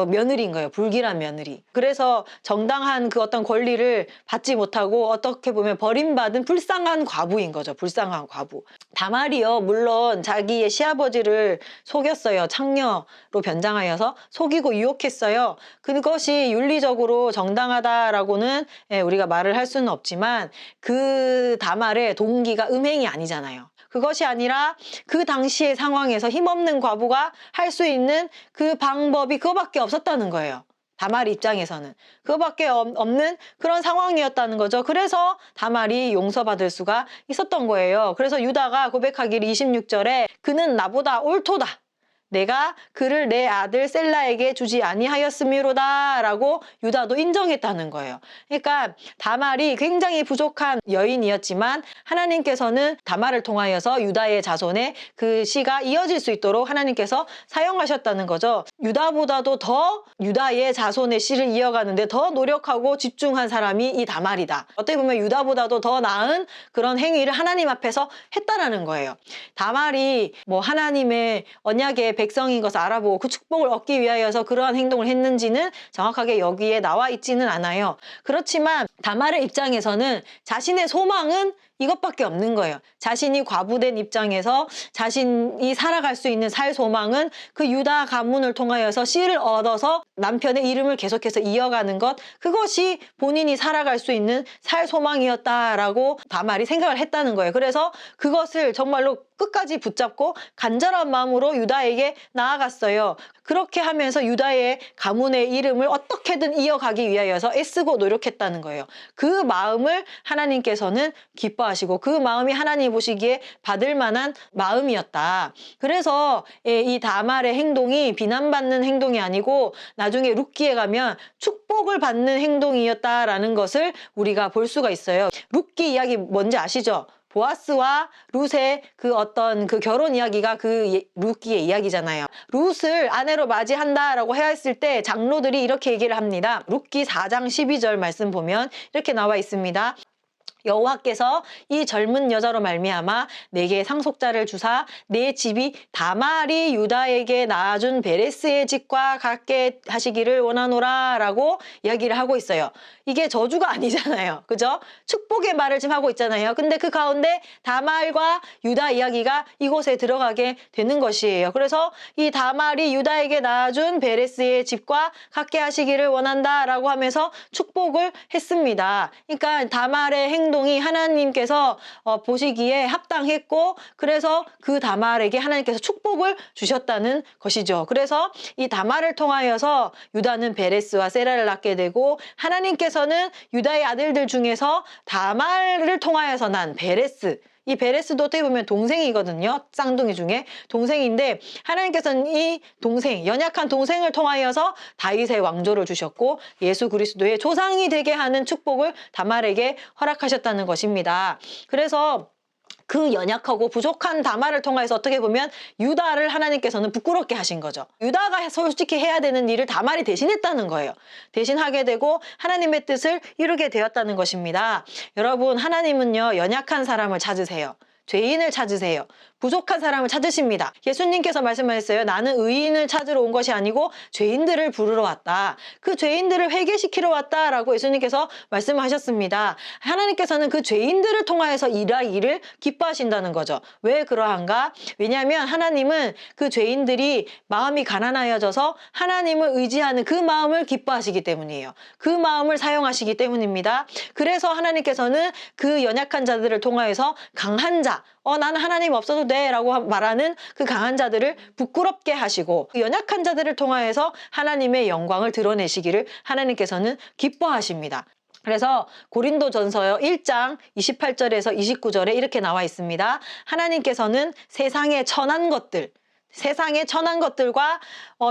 며느리인 거예요. 불길한 며느리. 그래서 정당한 그 어떤 권리를 받지 못하고 어떻게 보면 버림받은 불쌍한 과부인 거죠. 불쌍한 과부. 다말이요. 물론 자기의 시아버지를 속였어요. 창녀로 변장하여서 속이고 유혹했어요. 그것이 윤리적으로 정당하다라고는 우리가 말을 할 수는 없지만 그 다말의 동기가 음행이 아니잖아요. 그것이 아니라 그 당시의 상황에서 힘없는 과부가 할 수 있는 그 방법이 그거밖에 없었다는 거예요. 다말 입장에서는 그거밖에 없는 그런 상황이었다는 거죠. 그래서 다말이 용서받을 수가 있었던 거예요. 그래서 유다가 고백하기를 26절에 그는 나보다 옳도다. 내가 그를 내 아들 셀라에게 주지 아니하였음이로다 라고 유다도 인정했다는 거예요. 그러니까 다말이 굉장히 부족한 여인이었지만 하나님께서는 다말을 통하여서 유다의 자손의 그 씨가 이어질 수 있도록 하나님께서 사용하셨다는 거죠. 유다보다도 더 유다의 자손의 씨를 이어가는데 더 노력하고 집중한 사람이 이 다말이다. 어떻게 보면 유다보다도 더 나은 그런 행위를 하나님 앞에서 했다라는 거예요. 다말이 뭐 하나님의 언약의 백성인 것을 알아보고 그 축복을 얻기 위하여서 그러한 행동을 했는지는 정확하게 여기에 나와 있지는 않아요. 그렇지만 다말의 입장에서는 자신의 소망은 이것밖에 없는 거예요. 자신이 과부된 입장에서 자신이 살아갈 수 있는 살 소망은 그 유다 가문을 통하여서 씨를 얻어서 남편의 이름을 계속해서 이어가는 것, 그것이 본인이 살아갈 수 있는 살 소망이었다라고 다말이 생각을 했다는 거예요. 그래서 그것을 정말로 끝까지 붙잡고 간절한 마음으로 유다에게 나아갔어요. 그렇게 하면서 유다의 가문의 이름을 어떻게든 이어가기 위하여서 애쓰고 노력했다는 거예요. 그 마음을 하나님께서는 기뻐하시고 그 마음이 하나님 보시기에 받을 만한 마음이었다. 그래서 이 다말의 행동이 비난받는 행동이 아니고 나중에 룻기에 가면 축복을 받는 행동이었다라는 것을 우리가 볼 수가 있어요. 룻기 이야기 뭔지 아시죠? 보아스와 룻의 그 어떤 그 결혼 이야기가 그 룻기의 이야기잖아요. 룻을 아내로 맞이한다라고 하였을 때 장로들이 이렇게 얘기를 합니다. 룻기 4장 12절 말씀 보면 이렇게 나와 있습니다. 여호와께서 이 젊은 여자로 말미암아 내게 상속자를 주사 내 집이 다말이 유다에게 낳아준 베레스의 집과 같게 하시기를 원하노라 라고 이야기를 하고 있어요. 이게 저주가 아니잖아요. 그죠? 축복의 말을 지금 하고 있잖아요. 근데 그 가운데 다말과 유다 이야기가 이곳에 들어가게 되는 것이에요. 그래서 이 다말이 유다에게 낳아준 베레스의 집과 같게 하시기를 원한다 라고 하면서 축복을 했습니다. 그러니까 다말의 행동이 하나님께서 보시기에 합당했고, 그래서 그 다말에게 하나님께서 축복을 주셨다는 것이죠. 그래서 이 다말을 통하여서 유다는 베레스와 세라를 낳게 되고, 하나님께서는 유다의 아들들 중에서 다말을 통하여서 난 베레스, 이 베레스도 어떻게 보면 동생이거든요. 쌍둥이 중에 동생인데 하나님께서는 이 동생, 연약한 동생을 통하여서 다윗의 왕조를 주셨고 예수 그리스도의 조상이 되게 하는 축복을 다말에게 허락하셨다는 것입니다. 그래서 그 연약하고 부족한 다말을 통해서 어떻게 보면 유다를 하나님께서는 부끄럽게 하신 거죠. 유다가 솔직히 해야 되는 일을 다말이 대신했다는 거예요. 대신하게 되고 하나님의 뜻을 이루게 되었다는 것입니다. 여러분, 하나님은요, 연약한 사람을 찾으세요. 죄인을 찾으세요. 부족한 사람을 찾으십니다. 예수님께서 말씀하셨어요. 나는 의인을 찾으러 온 것이 아니고 죄인들을 부르러 왔다. 그 죄인들을 회개시키러 왔다라고 예수님께서 말씀하셨습니다. 하나님께서는 그 죄인들을 통하여서 일하기를 기뻐하신다는 거죠. 왜 그러한가? 왜냐하면 하나님은 그 죄인들이 마음이 가난하여져서 하나님을 의지하는 그 마음을 기뻐하시기 때문이에요. 그 마음을 사용하시기 때문입니다. 그래서 하나님께서는 그 연약한 자들을 통하여서 강한 자, 나는 하나님 없어도 돼 라고 말하는 그 강한 자들을 부끄럽게 하시고, 그 연약한 자들을 통하여서 하나님의 영광을 드러내시기를 하나님께서는 기뻐하십니다. 그래서 고린도전서 1장 28절에서 29절에 이렇게 나와 있습니다. 하나님께서는 세상의 천한 것들과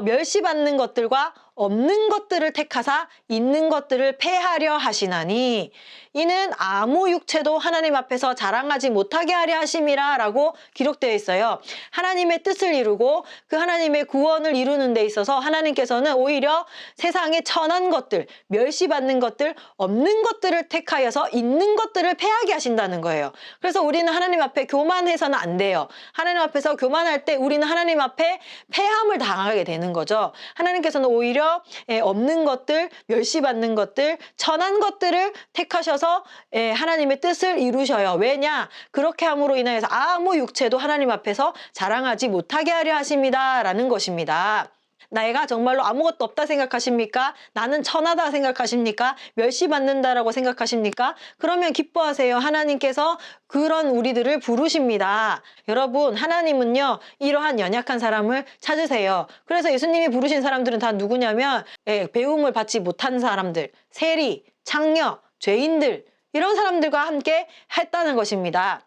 멸시받는 것들과 없는 것들을 택하사 있는 것들을 폐하려 하시나니 이는 아무 육체도 하나님 앞에서 자랑하지 못하게 하려 하심이라 라고 기록되어 있어요. 하나님의 뜻을 이루고 그 하나님의 구원을 이루는 데 있어서 하나님께서는 오히려 세상의 천한 것들, 멸시받는 것들, 없는 것들을 택하여서 있는 것들을 폐하게 하신다는 거예요. 그래서 우리는 하나님 앞에 교만해서는 안 돼요. 하나님 앞에서 교만할 때 우리는 하나님 앞에 폐함을 당하게 되는 거죠. 하나님께서는 오히려 없는 것들, 멸시받는 것들, 천한 것들을 택하셔서 하나님의 뜻을 이루셔요. 왜냐? 그렇게 함으로 인하여서 아무 육체도 하나님 앞에서 자랑하지 못하게 하려 하십니다. 라는 것입니다. 내가 정말로 아무것도 없다 생각하십니까? 나는 천하다 생각하십니까? 멸시받는다라고 생각하십니까? 그러면 기뻐하세요. 하나님께서 그런 우리들을 부르십니다. 여러분, 하나님은요, 이러한 연약한 사람을 찾으세요. 그래서 예수님이 부르신 사람들은 다 누구냐면 배움을 받지 못한 사람들, 세리, 창녀, 죄인들, 이런 사람들과 함께 했다는 것입니다.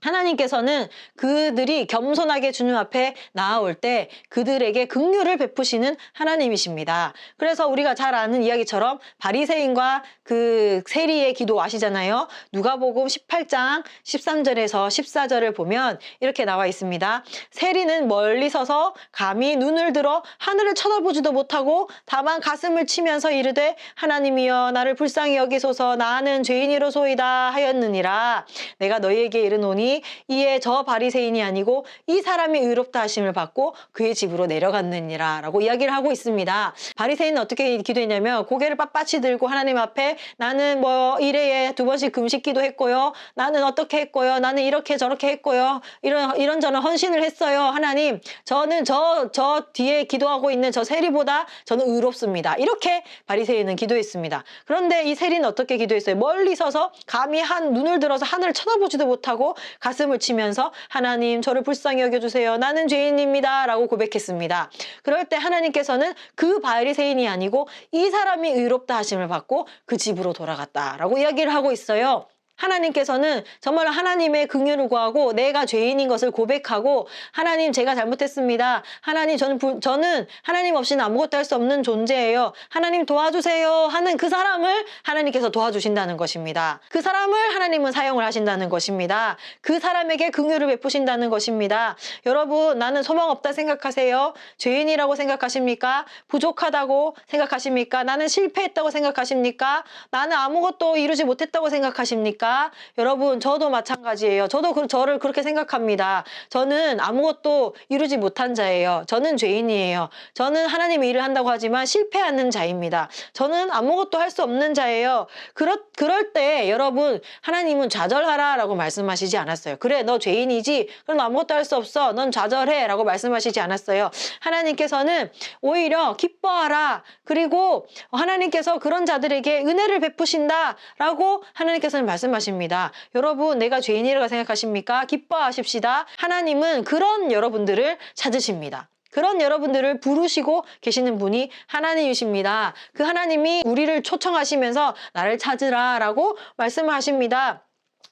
하나님께서는 그들이 겸손하게 주님 앞에 나아올 때 그들에게 긍휼을 베푸시는 하나님이십니다. 그래서 우리가 잘 아는 이야기처럼 바리새인과 그 세리의 기도 아시잖아요. 누가복음 18장 13절에서 14절을 보면 이렇게 나와 있습니다. 세리는 멀리 서서 감히 눈을 들어 하늘을 쳐다보지도 못하고 다만 가슴을 치면서 이르되 하나님이여 나를 불쌍히 여기소서 나는 죄인이로소이다 하였느니라. 내가 너희에게 이르노니 하시니 이에 저 바리새인이 아니고 이 사람이 의롭다 하심을 받고 그의 집으로 내려갔느니라 라고 이야기를 하고 있습니다. 바리새인은 어떻게 기도했냐면 고개를 빳빳이 들고 하나님 앞에 나는 뭐 일회에 2번씩 금식 기도했고요. 나는 어떻게 했고요. 나는 이렇게 저렇게 했고요. 이런저런 헌신을 했어요. 하나님 저는 저 뒤에 기도하고 있는 저 세리보다 저는 의롭습니다. 이렇게 바리새인은 기도했습니다. 그런데 이 세리는 어떻게 기도했어요? 멀리 서서 감히 눈을 들어서 하늘을 쳐다보지도 못하고 가슴을 치면서 하나님 저를 불쌍히 여겨주세요. 나는 죄인입니다. 라고 고백했습니다. 그럴 때 하나님께서는 그 바리새인이 아니고 이 사람이 의롭다 하심을 받고 그 집으로 돌아갔다라고 이야기를 하고 있어요. 하나님께서는 정말 하나님의 긍휼을 구하고 내가 죄인인 것을 고백하고 하나님 제가 잘못했습니다. 하나님 저는 하나님 없이는 아무것도 할 수 없는 존재예요. 하나님 도와주세요 하는 그 사람을 하나님께서 도와주신다는 것입니다. 그 사람을 하나님은 사용을 하신다는 것입니다. 그 사람에게 긍휼을 베푸신다는 것입니다. 여러분 나는 소망 없다 생각하세요? 죄인이라고 생각하십니까? 부족하다고 생각하십니까? 나는 실패했다고 생각하십니까? 나는 아무것도 이루지 못했다고 생각하십니까? 여러분 저도 마찬가지예요. 저도 저를 그렇게 생각합니다. 저는 아무것도 이루지 못한 자예요. 저는 죄인이에요. 저는 하나님의 일을 한다고 하지만 실패하는 자입니다. 저는 아무것도 할 수 없는 자예요. 그럴 때 여러분 하나님은 좌절하라 라고 말씀하시지 않았어요. 그래 너 죄인이지? 그럼 너 아무것도 할 수 없어. 넌 좌절해 라고 말씀하시지 않았어요. 하나님께서는 오히려 기뻐하라. 그리고 하나님께서 그런 자들에게 은혜를 베푸신다 라고 하나님께서는 말씀하십니다. 여러분 내가 죄인이라고 생각하십니까? 기뻐하십시다. 하나님은 그런 여러분들을 찾으십니다. 그런 여러분들을 부르시고 계시는 분이 하나님이십니다. 그 하나님이 우리를 초청하시면서 나를 찾으라 라고 말씀을 하십니다.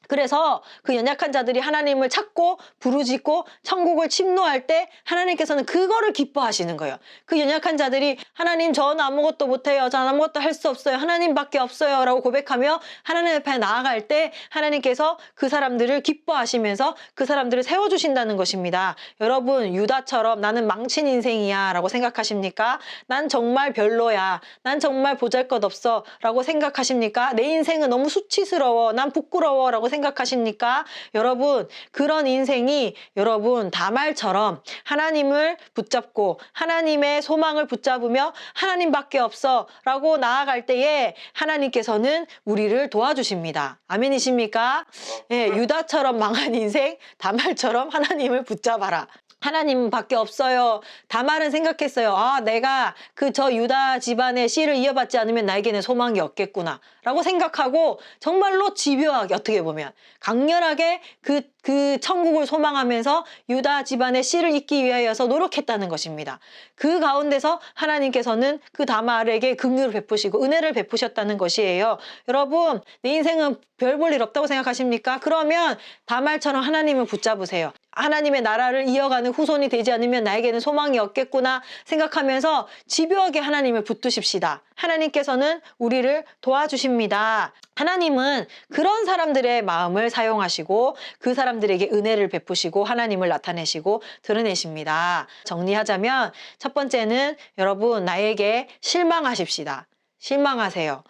그래서 그 연약한 자들이 하나님을 찾고 부르짖고 천국을 침노할 때 하나님께서는 그거를 기뻐하시는 거예요. 그 연약한 자들이 하나님 전 아무것도 못해요. 전 아무것도 할 수 없어요. 하나님밖에 없어요. 라고 고백하며 하나님 앞에 나아갈 때 하나님께서 그 사람들을 기뻐하시면서 그 사람들을 세워주신다는 것입니다. 여러분 유다처럼 나는 망친 인생이야 라고 생각하십니까? 난 정말 별로야. 난 정말 보잘것없어 라고 생각하십니까? 내 인생은 너무 수치스러워. 난 부끄러워 라고 생각하십니까? 여러분 그런 인생이 여러분 다말처럼 하나님을 붙잡고 하나님의 소망을 붙잡으며 하나님밖에 없어 라고 나아갈 때에 하나님께서는 우리를 도와주십니다. 아멘이십니까? 예, 유다처럼 망한 인생 다말처럼 하나님을 붙잡아라. 하나님밖에 없어요. 다말은 생각했어요. 아, 내가 저 유다 집안의 씨를 이어받지 않으면 나에게는 소망이 없겠구나 라고 생각하고 정말로 집요하게 어떻게 보면 강렬하게 그 천국을 소망하면서 유다 집안의 씨를 잇기 위하여서 노력했다는 것입니다. 그 가운데서 하나님께서는 그 다말에게 긍휼을 베푸시고 은혜를 베푸셨다는 것이에요. 여러분 내 인생은 별 볼 일 없다고 생각하십니까? 그러면 다말처럼 하나님을 붙잡으세요. 하나님의 나라를 이어가는 후손이 되지 않으면 나에게는 소망이 없겠구나 생각하면서 집요하게 하나님을 붙드십시다. 하나님께서는 우리를 도와주십니다. 하나님은 그런 사람들의 마음을 사용하시고 그 사람들에게 은혜를 베푸시고 하나님을 나타내시고 드러내십니다. 정리하자면 첫 번째는 여러분 나에게 실망하십시다. 실망하세요.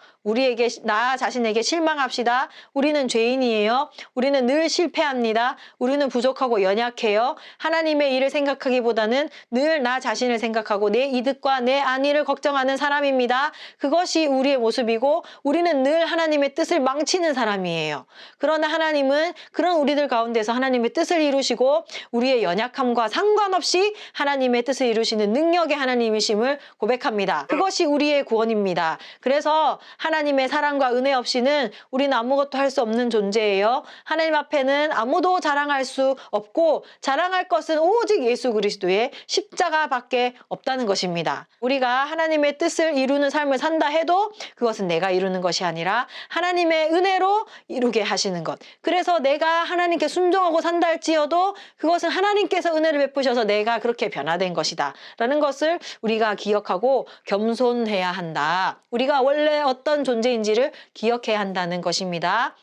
나 자신에게 실망합시다. 우리는 죄인이에요. 우리는 늘 실패합니다. 우리는 부족하고 연약해요. 하나님의 일을 생각하기보다는 늘 나 자신을 생각하고 내 이득과 내 안위를 걱정하는 사람입니다. 그것이 우리의 모습이고 우리는 늘 하나님의 뜻을 망치는 사람이에요. 그러나 하나님은 그런 우리들 가운데서 하나님의 뜻을 이루시고 우리의 연약함과 상관없이 하나님의 뜻을 이루시는 능력의 하나님이심을 고백합니다. 그것이 우리의 구원입니다. 그래서 하나님의 사랑과 은혜 없이는 우리는 아무것도 할 수 없는 존재예요. 하나님 앞에는 아무도 자랑할 수 없고 자랑할 것은 오직 예수 그리스도의 십자가밖에 없다는 것입니다. 우리가 하나님의 뜻을 이루는 삶을 산다 해도 그것은 내가 이루는 것이 아니라 하나님의 은혜로 이루게 하시는 것. 그래서 내가 하나님께 순종하고 산다 할지어도 그것은 하나님께서 은혜를 베푸셔서 내가 그렇게 변화된 것이다 라는 것을 우리가 기억하고 겸손해야 한다. 우리가 원래 어떤 존재인지를 기억해야 한다는 것입니다.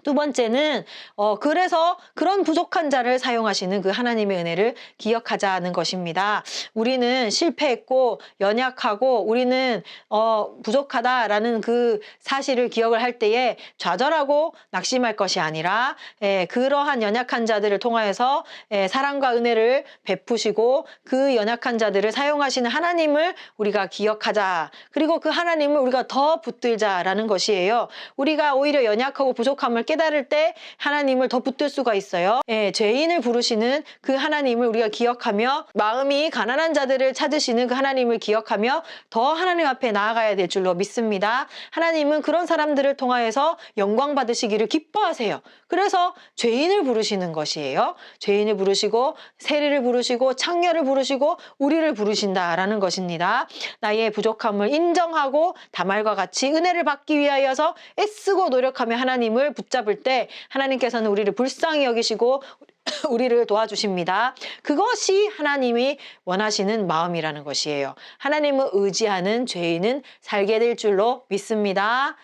두 번째는 그래서 그런 부족한 자를 사용하시는 그 하나님의 은혜를 기억하자는 것입니다. 우리는 실패했고 연약하고 우리는 부족하다라는 그 사실을 기억을 할 때에 좌절하고 낙심할 것이 아니라 그러한 연약한 자들을 통하여서 사랑과 은혜를 베푸시고 그 연약한 자들을 사용하시는 하나님을 우리가 기억하자. 그리고 그 하나님을 우리가 더 붙들자라는 것이에요. 우리가 오히려 연약하고 부족함을 깨달을 때 하나님을 더 붙들 수가 있어요. 죄인을 부르시는 그 하나님을 우리가 기억하며 마음이 가난한 자들을 찾으시는 그 하나님을 기억하며 더 하나님 앞에 나아가야 될 줄로 믿습니다. 하나님은 그런 사람들을 통하여서 영광 받으시기를 기뻐하세요. 그래서 죄인을 부르시는 것이에요. 죄인을 부르시고 세리를 부르시고 창녀를 부르시고 우리를 부르신다라는 것입니다. 나의 부족함을 인정하고 다말과 같이 은혜를 받기 위하여서 애쓰고 노력하며 하나님을 붙잡을 때 하나님께서는 우리를 불쌍히 여기시고 우리를 도와주십니다. 그것이 하나님이 원하시는 마음이라는 것이에요. 하나님을 의지하는 죄인은 살게 될 줄로 믿습니다.